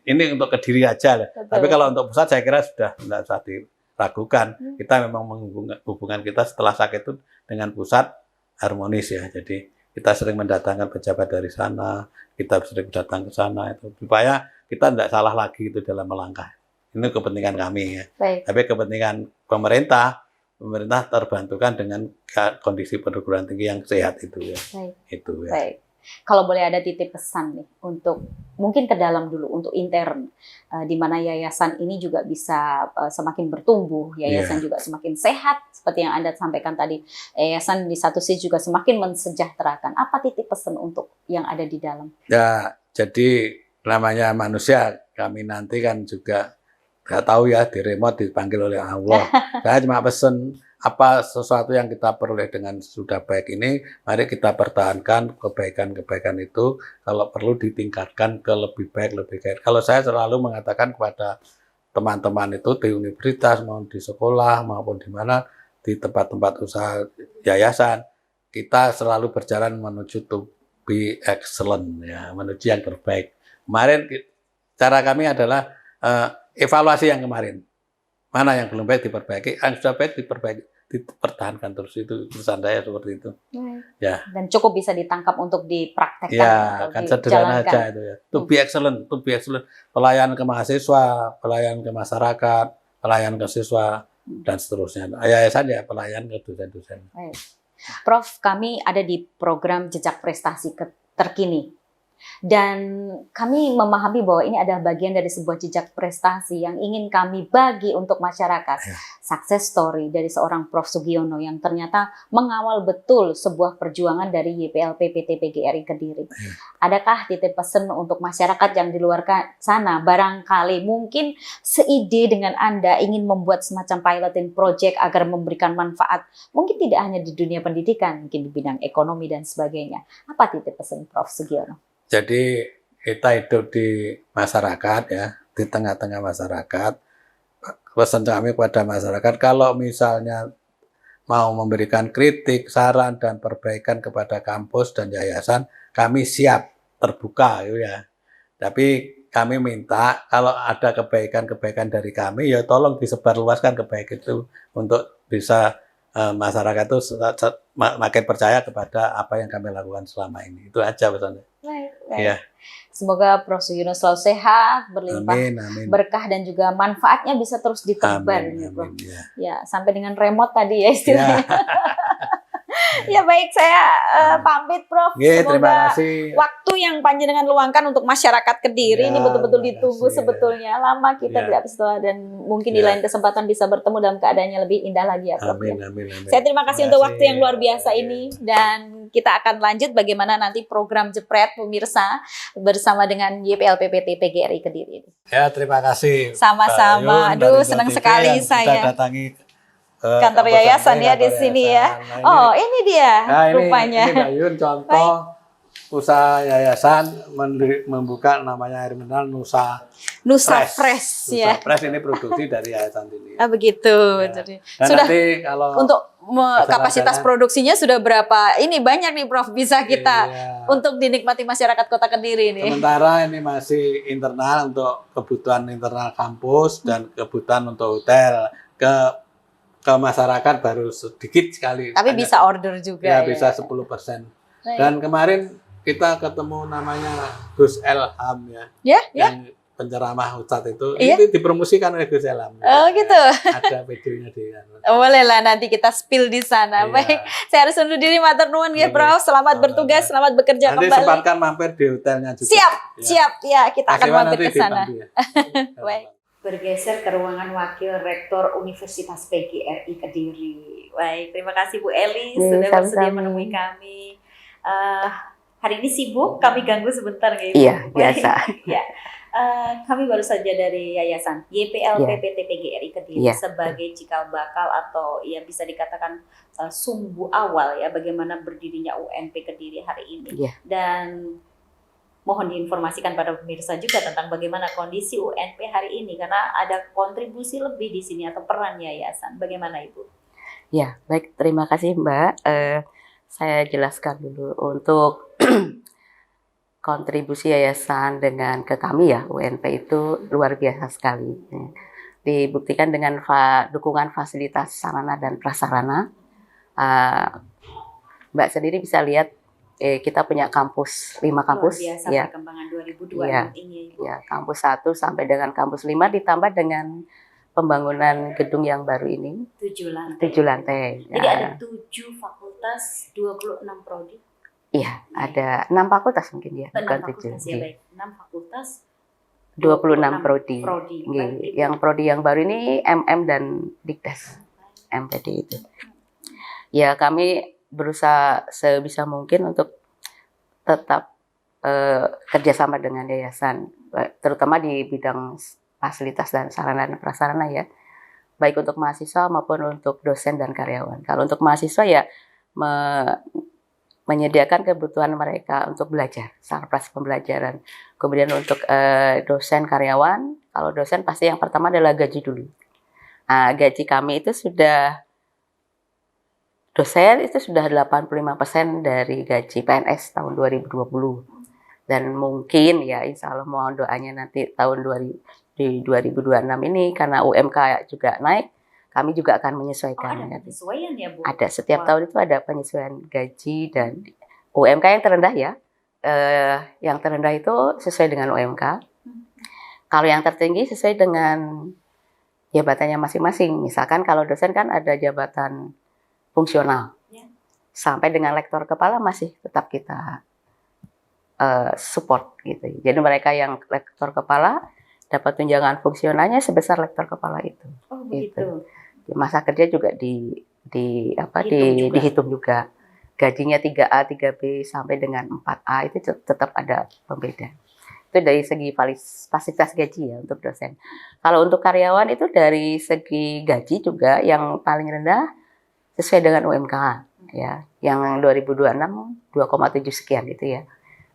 Ini untuk Kediri aja lah. Tapi kalau untuk pusat saya kira sudah tidak usah diragukan. Kita memang menghubungkan hubungan kita setelah sakit itu dengan pusat harmonis ya. Jadi kita sering mendatangkan pejabat dari sana, kita sering datang ke sana itu supaya kita tidak salah lagi itu dalam melangkah. Ini kepentingan kami ya. Tapi kepentingan pemerintah terbantukan dengan kondisi perguruan tinggi yang sehat itu ya. Itu ya. Kalau boleh ada titip pesan nih untuk mungkin ke dalam dulu untuk intern, di mana yayasan ini juga bisa semakin bertumbuh, yayasan juga semakin sehat seperti yang Anda sampaikan tadi. Yayasan di satu sisi juga semakin mensejahterakan. Apa titip pesan untuk yang ada di dalam? Ya, jadi namanya manusia, kami nanti kan juga nggak tahu ya, di remote dipanggil oleh Allah. Saya cuma pesen apa sesuatu yang kita peroleh dengan sudah baik ini, mari kita pertahankan kebaikan-kebaikan itu. Kalau perlu ditingkatkan ke lebih baik. Kalau saya selalu mengatakan kepada teman-teman itu di universitas, maupun di sekolah, maupun di mana, di tempat-tempat usaha yayasan, kita selalu berjalan menuju to be excellent, ya, menuju yang terbaik. Kemarin cara kami adalah evaluasi yang kemarin. Mana yang belum baik diperbaiki, yang sudah baik diperbaiki, dipertahankan terus. Itu pesan saya seperti itu. Ya. Dan cukup bisa ditangkap untuk dipraktekkan. Ya, kan sederhana aja itu ya. To be excellent, to be excellent. Pelayanan ke mahasiswa, pelayanan ke masyarakat, pelayanan ke siswa, dan seterusnya. Yayasan ya pelayanan ke dosen-dosen. Prof, kami ada di program Jejak Prestasi Terkini. Dan kami memahami bahwa ini adalah bagian dari sebuah jejak prestasi yang ingin kami bagi untuk masyarakat. Success story dari seorang Prof. Sugiono yang ternyata mengawal betul sebuah perjuangan dari YPLP PT PGRI Kediri. Adakah titip pesan untuk masyarakat yang di luar sana? Barangkali mungkin seide dengan Anda ingin membuat semacam piloting project agar memberikan manfaat. Mungkin tidak hanya di dunia pendidikan, mungkin di bidang ekonomi dan sebagainya. Apa titip pesan Prof. Sugiono? Jadi kita hidup di masyarakat ya, di tengah-tengah masyarakat. Pesan kami kepada masyarakat, kalau misalnya mau memberikan kritik, saran, dan perbaikan kepada kampus dan yayasan, kami siap terbuka ya. Tapi kami minta kalau ada kebaikan-kebaikan dari kami, ya tolong disebarluaskan kebaikan itu untuk bisa masyarakat itu makin percaya kepada apa yang kami lakukan selama ini. Itu aja pesannya. Baik. Ya. Semoga Prof. Sugiono selalu sehat, berlimpah Amin. berkah dan juga manfaatnya bisa terus ditebar. Amin, Prof. ya. Ya, sampai dengan remote tadi ya istilahnya. Ya baik, saya pamit Prof. Terima Semoga kasih. waktu yang panjenengan luangkan untuk masyarakat Kediri ini betul-betul terima ditunggu kasih, sebetulnya. Lama kita tidak bersetelah dan mungkin di lain kesempatan bisa bertemu dalam keadaan yang lebih indah lagi ya Prof. Amin. Saya terima kasih untuk waktu yang luar biasa ini dan kita akan lanjut bagaimana nanti program Jepret pemirsa bersama dengan YPLP PT PGRI Kediri. Ya, terima kasih. Sama-sama. Yun, Aduh, dari senang Gol TV sekali yang saya. Kita datangi Kantor kampus yayasan kami, ya di kantor sini yayasan. ya. Nah, Oh, ini dia rupanya. Ini Mbak Yun contoh usaha yayasan membuka namanya air mineral Nusa Fresh ya. Nusa Fresh ini produksi dari yayasan ini. Ah, begitu. Ya. Jadi Dan sudah nanti kalau untuk kapasitas produksinya sudah berapa? Ini banyak nih Prof, bisa kita untuk dinikmati masyarakat Kota Kediri ini. Sementara ini masih internal untuk kebutuhan internal kampus dan kebutuhan untuk hotel. Ke masyarakat baru sedikit sekali. Tapi bisa order juga ya. Bisa 10%. Dan kemarin kita ketemu namanya Gus Elham ya. Yang penceramah Ustadz itu. Itu dipromosikan oleh Gus Elham. Oh gitu. Ada videonya di boleh lah nanti kita spill di sana. Baik, saya harus undur diri, matur nuwun ya Prof. Selamat bertugas, selamat bekerja nanti kembali. Nanti sempatkan mampir di hotelnya juga. Siap ya, kita akan mampir ke sana. Baik. Bergeser ke ruangan Wakil Rektor Universitas PGRI Kediri. Baik, terima kasih Bu Eli sudah bersedia menemui kami. Hari ini sibuk, kami ganggu sebentar nggak Ibu? Iya, biasa. Ya. Kami baru saja dari Yayasan YPLP PT PGRI Kediri sebagai cikal bakal atau ya bisa dikatakan sumbu awal ya bagaimana berdirinya UNP Kediri hari ini. Dan mohon diinformasikan pada pemirsa juga tentang bagaimana kondisi UNP hari ini karena ada kontribusi lebih di sini atau peran yayasan. Bagaimana Ibu? Ya, baik, terima kasih Mbak. Saya jelaskan dulu untuk kontribusi yayasan dengan ke kami ya, UNP itu luar biasa sekali. Dibuktikan dengan dukungan fasilitas sarana dan prasarana. Mbak sendiri bisa lihat kita punya kampus, 5 kampus. Luar biasa ya. Perkembangan 2026 ini Ibu. Ya, kampus 1 sampai dengan kampus 5 ditambah dengan pembangunan gedung yang baru ini. 7 lantai. 7 lantai. Jadi ada 7 fakultas, 26 prodi. Iya, ada 6 fakultas mungkin ya. 6 bukan fakultas 7. ya, baik. 6 fakultas. 26 prodi. Baik. Yang prodi yang baru ini MM dan Dikdas. MPD itu. Ya, kami berusaha sebisa mungkin untuk tetap kerjasama dengan yayasan, terutama di bidang fasilitas dan sarana dan prasarana ya, baik untuk mahasiswa maupun untuk dosen dan karyawan. Kalau untuk mahasiswa ya menyediakan kebutuhan mereka untuk belajar, sarpras pembelajaran. Kemudian untuk dosen karyawan, kalau dosen pasti yang pertama adalah gaji dulu. Nah, gaji kami itu sudah dosen itu sudah 85% dari gaji PNS tahun 2020. Dan mungkin ya insya Allah mohon doanya nanti tahun 2026 ini karena UMK juga naik, kami juga akan menyesuaikan. Ada penyesuaian ya Bu? Ada, setiap tahun itu ada penyesuaian gaji dan UMK yang terendah ya. Yang terendah itu sesuai dengan UMK. Kalau yang tertinggi sesuai dengan jabatannya masing-masing. Misalkan kalau dosen kan ada jabatan fungsional. Sampai dengan lektor kepala masih tetap kita support gitu. Jadi mereka yang lektor kepala dapat tunjangan fungsionalnya sebesar lektor kepala itu. Oh Gitu. Masa kerja juga Dihitung juga. dihitung juga. Gajinya 3A, 3B sampai dengan 4A itu tetap ada pembeda. Itu dari segi fasilitas gaji ya untuk dosen. Kalau untuk karyawan itu dari segi gaji juga yang paling rendah sesuai dengan UMK ya. Yang 2026 2,7 sekian gitu ya.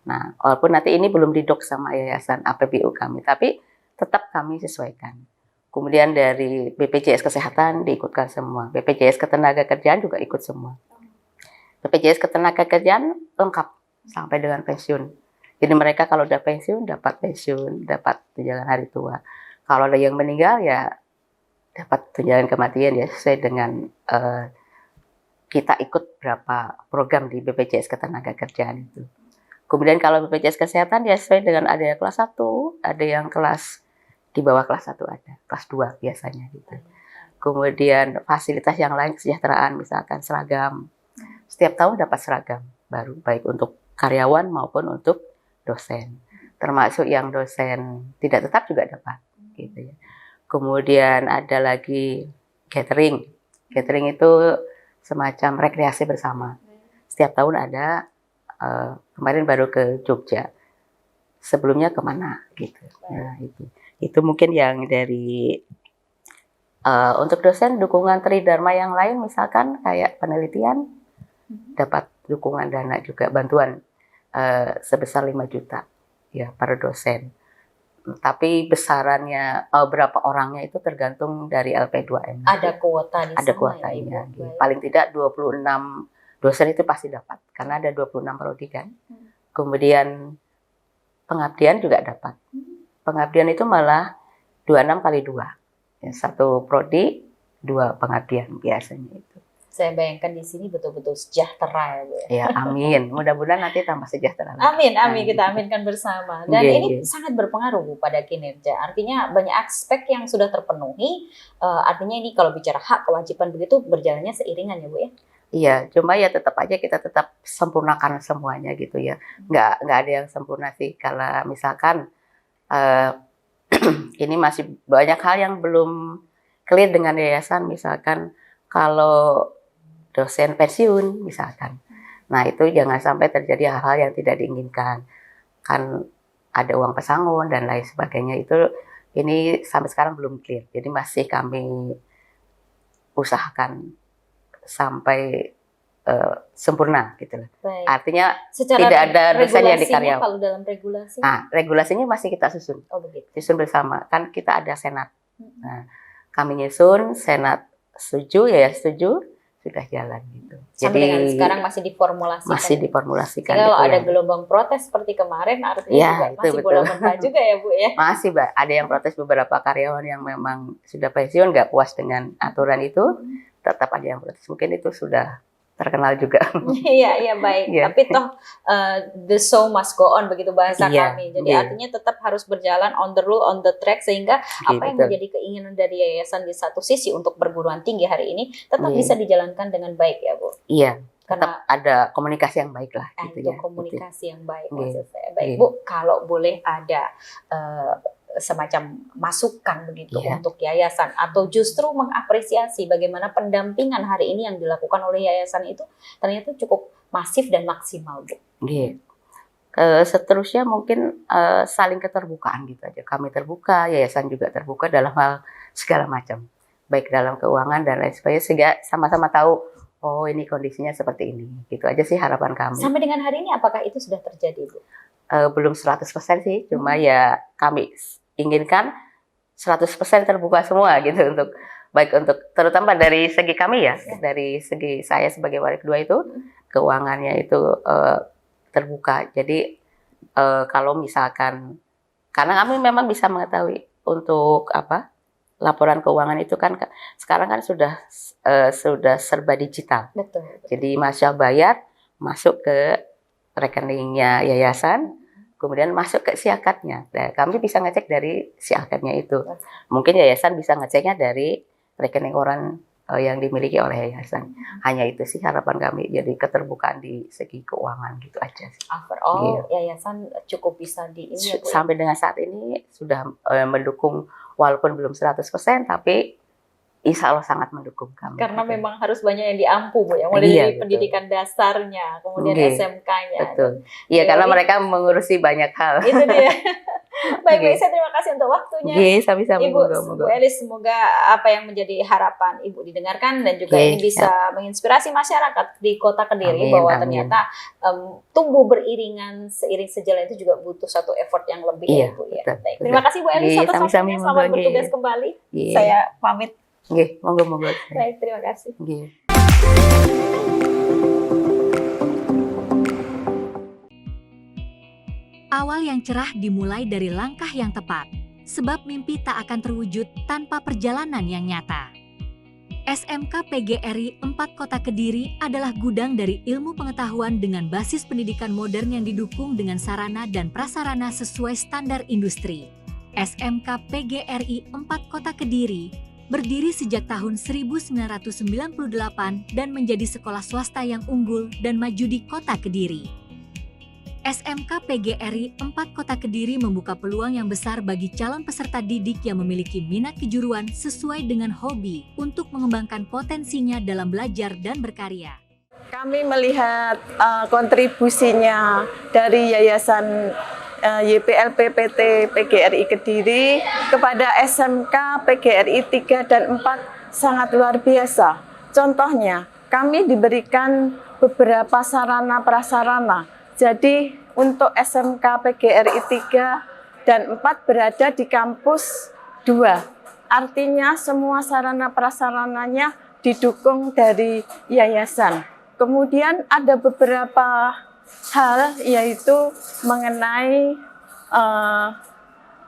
Nah, walaupun nanti ini belum didok sama yayasan APBU kami, tapi tetap kami sesuaikan. Kemudian dari BPJS Kesehatan diikutkan semua. BPJS Ketenagakerjaan juga ikut semua. BPJS Ketenagakerjaan lengkap sampai dengan pensiun. Jadi mereka kalau udah pensiun, dapat tunjangan hari tua. Kalau ada yang meninggal ya dapat tunjangan kematian ya sesuai dengan kita ikut berapa program di BPJS Ketenagakerjaan itu. Kemudian kalau BPJS Kesehatan ya sesuai dengan ada yang kelas 1, ada yang kelas di bawah kelas 1 ada, kelas 2 biasanya gitu. Kemudian fasilitas yang lain kesejahteraan misalkan seragam. Setiap tahun dapat seragam baru baik untuk karyawan maupun untuk dosen. Termasuk yang dosen tidak tetap juga dapat gitu ya. Kemudian ada lagi catering. Catering itu semacam rekreasi bersama. Setiap tahun ada. Kemarin baru ke Jogja, sebelumnya kemana gitu. Nah itu mungkin yang dari untuk dosen dukungan Tridharma yang lain misalkan kayak penelitian dapat dukungan dana juga bantuan sebesar 5 juta ya para dosen. Tapi besarannya berapa orangnya itu tergantung dari LP2M. Ada kuota di Ada sana kuotanya. ya, Ibu. Paling tidak 26 dosen itu pasti dapat karena ada 26 prodi kan. Kemudian pengabdian juga dapat. Pengabdian itu malah 26 kali 2. Ya, 1 prodi, 2 pengabdian biasanya itu. Saya bayangkan di sini betul-betul sejahtera ya, Bu. Ya, amin. Mudah-mudahan nanti tambah sejahtera. Amin, kita aminkan bersama. Dan Iya, ini iya. sangat berpengaruh Bu pada kinerja. Artinya banyak aspek yang sudah terpenuhi. Artinya ini kalau bicara hak kewajiban begitu berjalannya seiringan ya Bu ya. Iya, cuma ya tetap aja kita tetap sempurnakan semuanya gitu ya. Nggak ada yang sempurna sih. Kalau misalkan ini masih banyak hal yang belum clear dengan yayasan. Misalkan kalau dosen pensiun misalkan. Nah itu jangan sampai terjadi hal-hal yang tidak diinginkan. Kan ada uang pesangon dan lain sebagainya itu ini sampai sekarang belum clear. Jadi masih kami usahakan sampai sempurna gitu loh. Baik. Artinya Secara tidak ada dosen yang regulasinya, dikaryawan. kalau dalam regulasi. Nah, regulasinya masih kita susun. Oh begitu. Susun bersama. Kan kita ada senat. Nah, kami nyusun, senat setuju, ya setuju, sudah jalan gitu. Sampai dengan sekarang masih diformulasikan. masih diformulasikan. Jadi kalau gitu ada ya. gelombang protes seperti kemarin artinya Ya, juga itu masih betul. bola mentah juga ya Bu ya. Masih, Mbak. Ada yang protes beberapa karyawan yang memang sudah pensiun, nggak puas dengan aturan itu, tetap ada yang protes. Mungkin itu sudah terkenal juga. Iya baik. Iya. Tapi toh the show must go on begitu bahasa Iya, kami. Jadi iya. artinya tetap harus berjalan on the rule, on the track sehingga apa yang betul. menjadi keinginan dari yayasan di satu sisi untuk perguruan tinggi hari ini tetap Iya. bisa dijalankan dengan baik ya Bu. Iya, Karena tetap ada komunikasi yang baik lah gitu untuk ya. komunikasi yang baik Iya. maksud saya. Baik Iya. Bu, kalau boleh ada semacam masukan begitu Iya. untuk yayasan atau justru mengapresiasi bagaimana pendampingan hari ini yang dilakukan oleh yayasan itu ternyata cukup masif dan maksimal Bu. Gitu. Seterusnya mungkin saling keterbukaan gitu aja. Kami terbuka, yayasan juga terbuka dalam hal segala macam, baik dalam keuangan dan lain sebagainya, sehingga sama-sama tahu oh ini kondisinya seperti ini. Gitu aja sih harapan kami. Sampai dengan hari ini apakah itu sudah terjadi Bu? Belum 100% sih, cuma ya kami inginkan 100% terbuka semua gitu untuk baik untuk terutama dari segi kami ya, dari segi saya sebagai wali kedua itu keuangannya itu terbuka. Jadi kalau misalkan karena kami memang bisa mengetahui untuk apa laporan keuangan itu kan sekarang kan sudah serba digital. Betul. Jadi mahasiswa bayar masuk ke rekeningnya yayasan, kemudian masuk ke siakatnya. Nah, kami bisa ngecek dari siakatnya itu. Mungkin yayasan bisa ngeceknya dari rekening orang yang dimiliki oleh yayasan. Hanya itu sih harapan kami, jadi keterbukaan di segi keuangan gitu aja sih. Overall yayasan cukup bisa di ini ya, Bu, ya? Sampai dengan saat ini sudah mendukung walaupun belum 100%, tapi insya Allah sangat mendukung kami. Karena gitu. memang harus banyak yang diampu, Bu, ya. Mulai Iya, dari betul. pendidikan dasarnya, kemudian Nggih, SMK-nya. Betul. Iya, karena mereka mengurusi banyak hal. Itu dia. Baik, Nggih. baik, saya terima kasih untuk waktunya. Nggih, sami-sami, Ibu, moga-moga. Bu Elis, semoga apa yang menjadi harapan Ibu didengarkan dan juga Nggih, ini bisa menginspirasi masyarakat di Kota Kediri Amin, bahwa amin. ternyata tumbuh beriringan seiring sejalan itu juga butuh satu effort yang lebih Iya, ya, Bu, ya. betul, Baik, terima kasih Bu Elis Nggih, atas sami-sami, waktunya. Selamat monggo, bertugas nggih. kembali. Nggih. Saya pamit. Nggih, monggo-monggo. Baik, terima kasih. Nggih. Awal yang cerah dimulai dari langkah yang tepat, sebab mimpi tak akan terwujud tanpa perjalanan yang nyata. SMK PGRI 4 Kota Kediri adalah gudang dari ilmu pengetahuan dengan basis pendidikan modern yang didukung dengan sarana dan prasarana sesuai standar industri. SMK PGRI 4 Kota Kediri berdiri sejak tahun 1998 dan menjadi sekolah swasta yang unggul dan maju di Kota Kediri. SMK PGRI 4 Kota Kediri membuka peluang yang besar bagi calon peserta didik yang memiliki minat kejuruan sesuai dengan hobi untuk mengembangkan potensinya dalam belajar dan berkarya. Kami melihat kontribusinya dari Yayasan YPLPPT PGRI Kediri kepada SMK PGRI 3 dan 4 sangat luar biasa. Contohnya, kami diberikan beberapa sarana prasarana. Jadi untuk SMK PGRI 3 dan 4 berada di kampus 2. Artinya semua sarana prasarananya didukung dari yayasan. Kemudian ada beberapa hal yaitu mengenai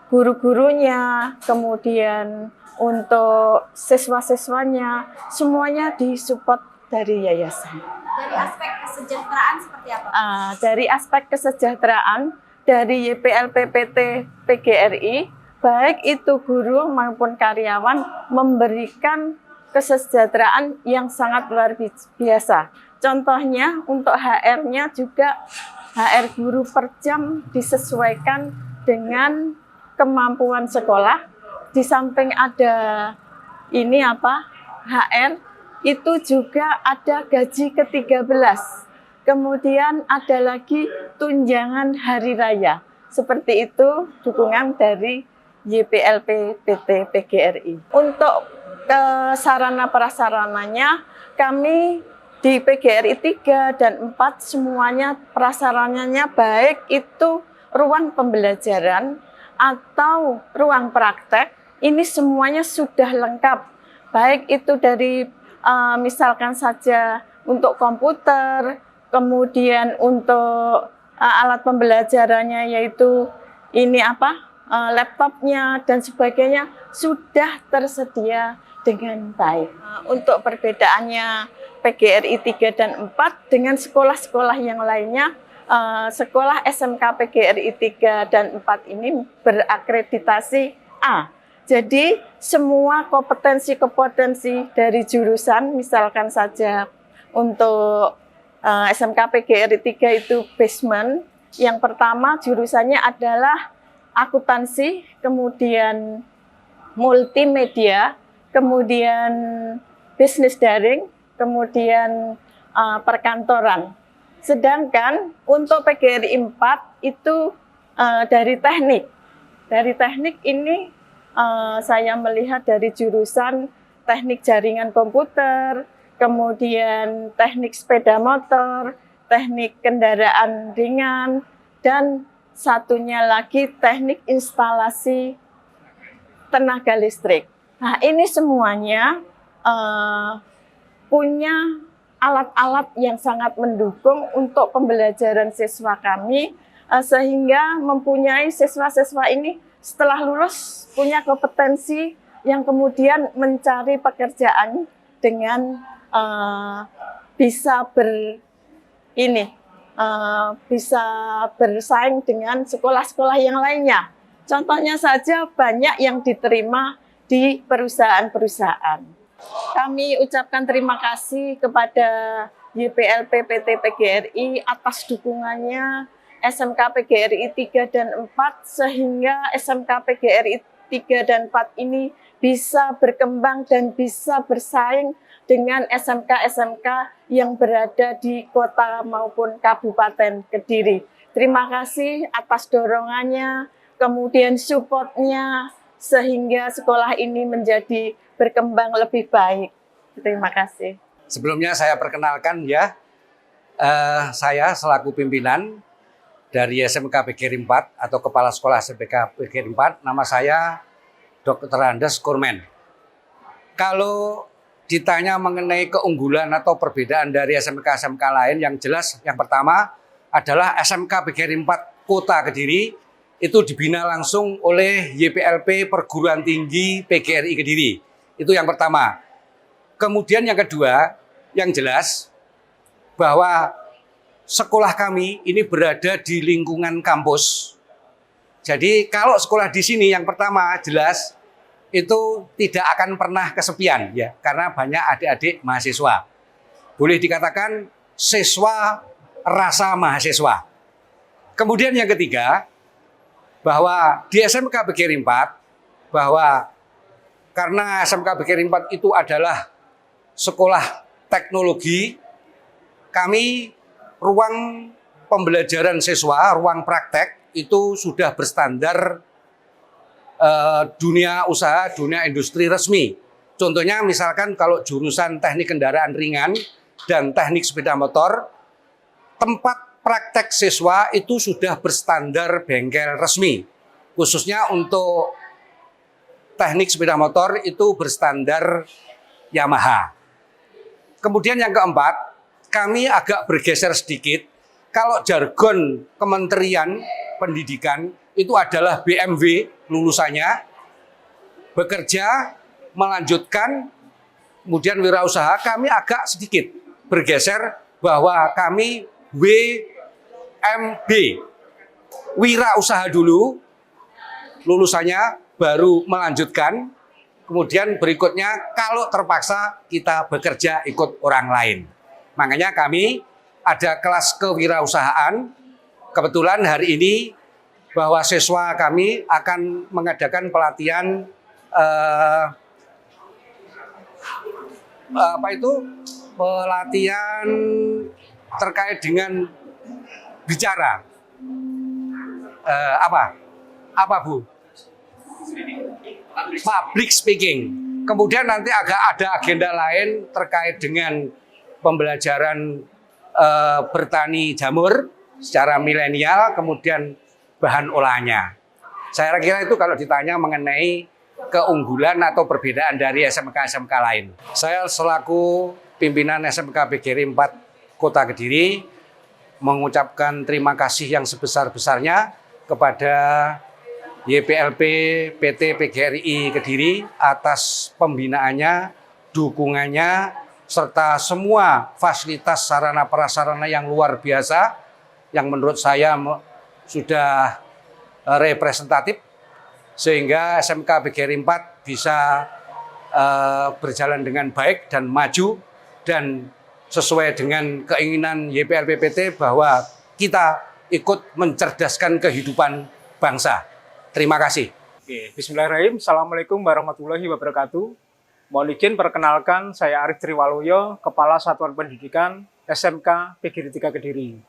guru-gurunya, kemudian untuk siswa-siswanya, semuanya disupport dari yayasan. Dari aspek kesejahteraan seperti apa? Dari aspek kesejahteraan dari YPLPPT PGRI, baik itu guru maupun karyawan memberikan kesejahteraan yang sangat luar biasa. Contohnya untuk HR-nya juga HR guru per jam disesuaikan dengan kemampuan sekolah. Di samping ada HR, itu juga ada gaji ke-13. Kemudian ada lagi tunjangan hari raya. Seperti itu dukungan dari YPLPPT PGRI. Untuk sarana prasarananya, kami di PGRI 3 dan 4 semuanya prasarananya baik itu ruang pembelajaran atau ruang praktek, ini semuanya sudah lengkap. Baik itu dari misalkan saja untuk komputer, kemudian untuk alat pembelajarannya yaitu laptopnya dan sebagainya sudah tersedia dengan baik. Untuk perbedaannya PGRI 3 dan 4 dengan sekolah-sekolah yang lainnya, sekolah SMK PGRI 3 dan 4 ini berakreditasi A. Jadi semua kompetensi-kompetensi dari jurusan, misalkan saja untuk SMK PGRI 3 itu basement, yang pertama jurusannya adalah akuntansi, kemudian multimedia, kemudian bisnis daring, kemudian perkantoran. Sedangkan untuk PGRI 4 itu dari teknik. Dari teknik ini saya melihat dari jurusan teknik jaringan komputer, kemudian teknik sepeda motor, teknik kendaraan ringan, dan satunya lagi teknik instalasi tenaga listrik. Nah, ini semuanya punya alat-alat yang sangat mendukung untuk pembelajaran siswa kami, sehingga mempunyai siswa-siswa ini setelah lulus punya kompetensi yang kemudian mencari pekerjaan dengan bisa bersaing dengan sekolah-sekolah yang lainnya. Contohnya saja banyak yang diterima di perusahaan-perusahaan. Kami ucapkan terima kasih kepada YPLP PT PGRI atas dukungannya SMK PGRI 3 dan 4 sehingga SMK PGRI 3 dan 4 ini bisa berkembang dan bisa bersaing dengan SMK-SMK yang berada di kota maupun Kabupaten Kediri. Terima kasih atas dorongannya, kemudian support-nya, sehingga sekolah ini menjadi berkembang lebih baik. Terima kasih. Sebelumnya saya perkenalkan ya, saya selaku pimpinan dari SMK PGRI 4 atau Kepala Sekolah SMK PGRI 4, nama saya Dr. Andes Kurmen. Kalau ditanya mengenai keunggulan atau perbedaan dari SMK-SMK lain, yang jelas yang pertama adalah SMK PGRI 4 Kota Kediri itu dibina langsung oleh YPLP Perguruan Tinggi PGRI Kediri. Itu yang pertama. Kemudian yang kedua, yang jelas bahwa sekolah kami ini berada di lingkungan kampus. Jadi kalau sekolah di sini yang pertama jelas itu tidak akan pernah kesepian ya, karena banyak adik-adik mahasiswa. Boleh dikatakan siswa rasa mahasiswa. Kemudian yang ketiga, bahwa di SMK PGRI 4 bahwa karena SMK PGRI 4 itu adalah sekolah teknologi, kami ruang pembelajaran siswa, ruang praktek itu sudah berstandar dunia usaha, dunia industri resmi. Contohnya misalkan kalau jurusan teknik kendaraan ringan dan teknik sepeda motor, tempat praktek siswa itu sudah berstandar bengkel resmi. Khususnya untuk teknik sepeda motor itu berstandar Yamaha. Kemudian yang keempat, kami agak bergeser sedikit. Kalau jargon Kementerian Pendidikan itu adalah BMW lulusannya, bekerja, melanjutkan, kemudian wirausaha. Kami agak sedikit bergeser bahwa kami WMB, wirausaha dulu, lulusannya baru melanjutkan, kemudian berikutnya kalau terpaksa kita bekerja ikut orang lain. Makanya kami ada kelas kewirausahaan. Kebetulan hari ini bahwa siswa kami akan mengadakan pelatihan pelatihan terkait dengan bicara. Apa Bu? Public speaking. Kemudian nanti agak ada agenda lain terkait dengan pembelajaran bertani jamur secara milenial, kemudian bahan olahnya. Saya kira itu kalau ditanya mengenai keunggulan atau perbedaan dari SMK-SMK lain. Saya selaku pimpinan SMK PGRI 4 Kota Kediri mengucapkan terima kasih yang sebesar-besarnya kepada YPLP PT PGRI Kediri atas pembinaannya, dukungannya, serta semua fasilitas sarana prasarana yang luar biasa yang menurut saya sudah representatif sehingga SMK PGRI 4 bisa berjalan dengan baik dan maju dan sesuai dengan keinginan YPLPPT bahwa kita ikut mencerdaskan kehidupan bangsa. Terima kasih. Oke, bismillahirrahmanirrahim. Assalamualaikum warahmatullahi wabarakatuh. Mohon izin perkenalkan, saya Arif Triwaluyo, Kepala Satuan Pendidikan SMK PGRI 3 Kediri.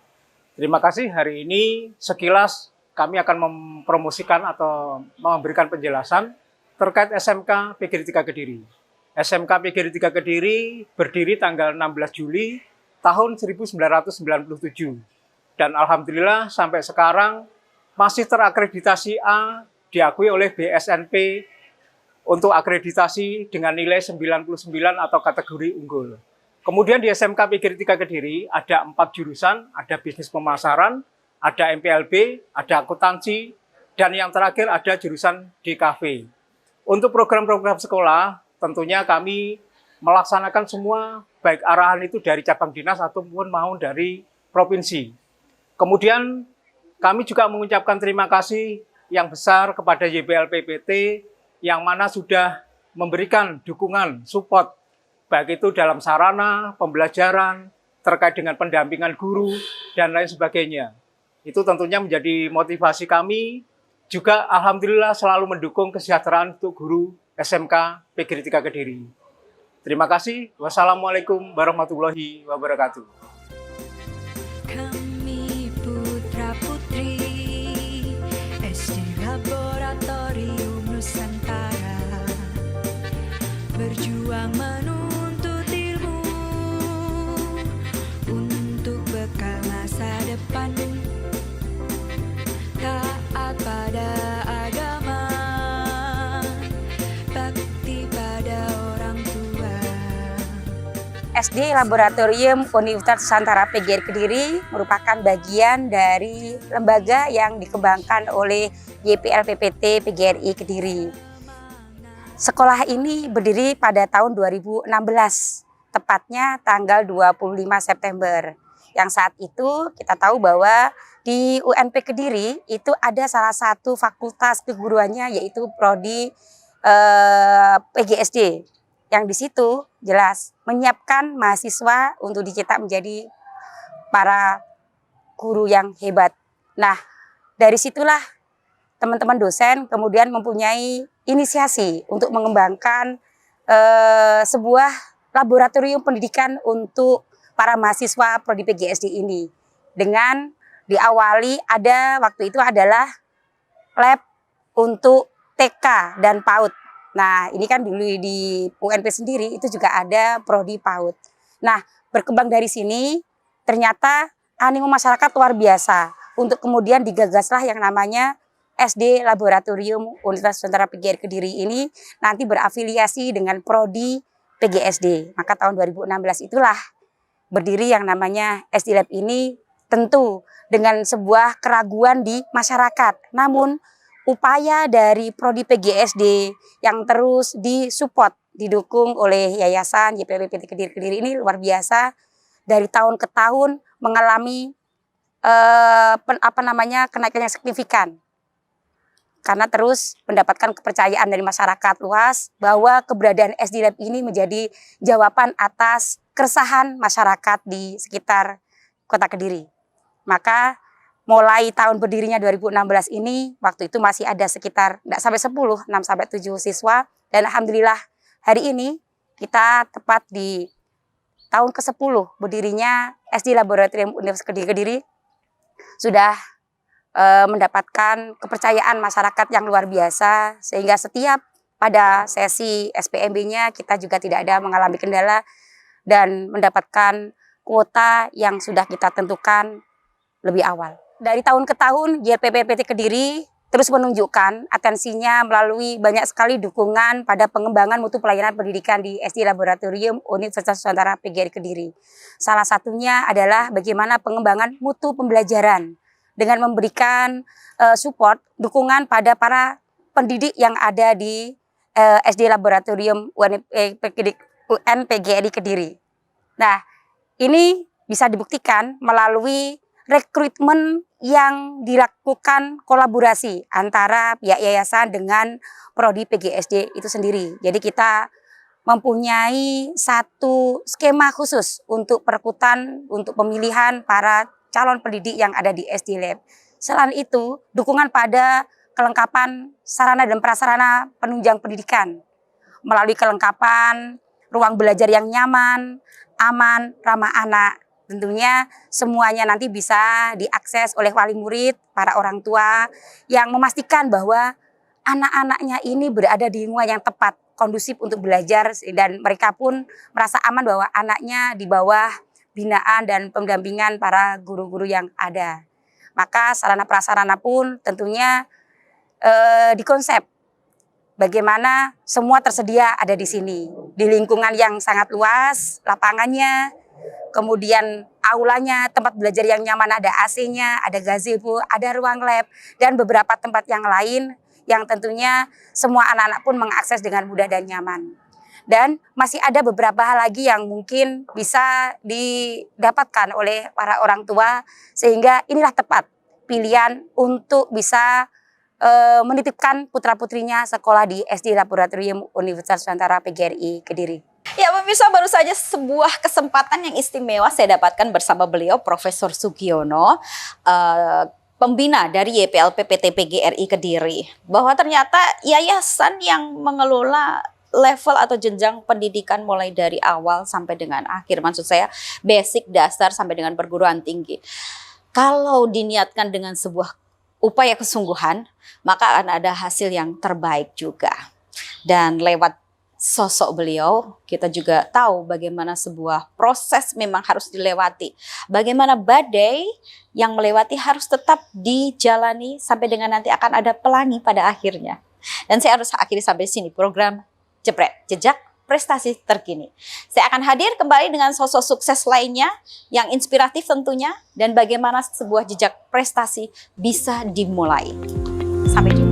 Terima kasih, hari ini sekilas kami akan mempromosikan atau memberikan penjelasan terkait SMK PGRI 3 Kediri. SMK PGRI 3 Kediri berdiri tanggal 16 Juli tahun 1997. Dan alhamdulillah sampai sekarang masih terakreditasi A, diakui oleh BSNP untuk akreditasi dengan nilai 99 atau kategori unggul. Kemudian di SMK PGRI 3 Kediri ada 4 jurusan, ada bisnis pemasaran, ada MPLB, ada akuntansi, dan yang terakhir ada jurusan DKV. Untuk program-program sekolah, tentunya kami melaksanakan semua, baik arahan itu dari cabang dinas ataupun mau dari provinsi. Kemudian kami juga mengucapkan terima kasih yang besar kepada YPLPPT yang mana sudah memberikan dukungan, support baik itu dalam sarana, pembelajaran, terkait dengan pendampingan guru, dan lain sebagainya. Itu tentunya menjadi motivasi kami, juga alhamdulillah selalu mendukung kesejahteraan untuk guru SMK PGRI 3 Kediri. Terima kasih. Wassalamualaikum warahmatullahi wabarakatuh. Kami putra-putri SD Laboratorium Nusantara, berjuang menuntut ilmu untuk bekal masa depan, taat pada agama, bakti pada orang tua. SD Laboratorium Universitas Nusantara PGRI Kediri merupakan bagian dari lembaga yang dikembangkan oleh YPLPPT PGRI Kediri. Sekolah ini berdiri pada tahun 2016, tepatnya tanggal 25 September. Yang saat itu kita tahu bahwa di UNP Kediri itu ada salah satu fakultas keguruannya yaitu prodi PGSD. Yang di situ jelas menyiapkan mahasiswa untuk dicetak menjadi para guru yang hebat. Nah, dari situlah teman-teman dosen kemudian mempunyai inisiasi untuk mengembangkan sebuah laboratorium pendidikan untuk para mahasiswa prodi PGSD ini. Dengan diawali ada waktu itu adalah lab untuk TK dan PAUD. Nah, ini kan dulu di UNP sendiri itu juga ada prodi PAUD. Nah, berkembang dari sini ternyata animo masyarakat luar biasa untuk kemudian digagaslah yang namanya SD Laboratorium Universitas Nusantara PGRI Kediri ini nanti berafiliasi dengan prodi PGSD. Maka tahun 2016 itulah berdiri yang namanya SD Lab ini, tentu dengan sebuah keraguan di masyarakat. Namun upaya dari prodi PGSD yang terus disupport, didukung oleh Yayasan YPLPPT Kediri ini luar biasa. Dari tahun ke tahun mengalami kenaikan yang signifikan. Karena terus mendapatkan kepercayaan dari masyarakat luas bahwa keberadaan SD Lab ini menjadi jawaban atas keresahan masyarakat di sekitar Kota Kediri. Maka mulai tahun berdirinya 2016 ini, waktu itu masih ada sekitar tidak sampai 10, 6 sampai 7 siswa. Dan alhamdulillah hari ini kita tepat di tahun ke-10 berdirinya SD Laboratorium Universitas Kediri sudah mendapatkan kepercayaan masyarakat yang luar biasa, sehingga setiap pada sesi SPMB-nya kita juga tidak ada mengalami kendala dan mendapatkan kuota yang sudah kita tentukan lebih awal. Dari tahun ke tahun YPLPPT Kediri terus menunjukkan atensinya melalui banyak sekali dukungan pada pengembangan mutu pelayanan pendidikan di SD Laboratorium Universitas Nusantara PGRI Kediri. Salah satunya adalah bagaimana pengembangan mutu pembelajaran dengan memberikan support, dukungan pada para pendidik yang ada di SD Laboratorium UNPGRI Kediri. Nah, ini bisa dibuktikan melalui rekrutmen yang dilakukan kolaborasi antara pihak yayasan dengan prodi PGSD itu sendiri. Jadi kita mempunyai satu skema khusus untuk perekrutan, untuk pemilihan para calon pendidik yang ada di SD Lab. Selain itu, dukungan pada kelengkapan sarana dan prasarana penunjang pendidikan melalui kelengkapan ruang belajar yang nyaman, aman, ramah anak. Tentunya semuanya nanti bisa diakses oleh wali murid, para orang tua yang memastikan bahwa anak-anaknya ini berada di lingkungan yang tepat, kondusif untuk belajar, dan mereka pun merasa aman bahwa anaknya di bawah binaan dan pendampingan para guru-guru yang ada. Maka sarana prasarana pun tentunya dikonsep bagaimana semua tersedia ada di sini. Di lingkungan yang sangat luas, lapangannya, kemudian aulanya, tempat belajar yang nyaman, ada AC-nya, ada gazebo, ada ruang lab, dan beberapa tempat yang lain yang tentunya semua anak-anak pun mengakses dengan mudah dan nyaman. Dan masih ada beberapa hal lagi yang mungkin bisa didapatkan oleh para orang tua, sehingga inilah tepat pilihan untuk bisa menitipkan putra-putrinya sekolah di SD Laboratorium Universitas Nusantara PGRI Kediri. Ya pemirsa, baru saja sebuah kesempatan yang istimewa saya dapatkan bersama beliau, Profesor Sugiono, pembina dari YPLP PT PGRI Kediri. Bahwa ternyata yayasan yang mengelola level atau jenjang pendidikan mulai dari awal sampai dengan akhir, maksud saya basic, dasar sampai dengan perguruan tinggi. Kalau diniatkan dengan sebuah upaya kesungguhan, maka akan ada hasil yang terbaik juga. Dan lewat sosok beliau, kita juga tahu bagaimana sebuah proses memang harus dilewati. Bagaimana badai yang melewati harus tetap dijalani sampai dengan nanti akan ada pelangi pada akhirnya. Dan saya harus akhiri sampai sini program Jepret, Jejak Prestasi Terkini. Saya akan hadir kembali dengan sosok sukses lainnya yang inspiratif tentunya, dan bagaimana sebuah jejak prestasi bisa dimulai. Sampai jumpa.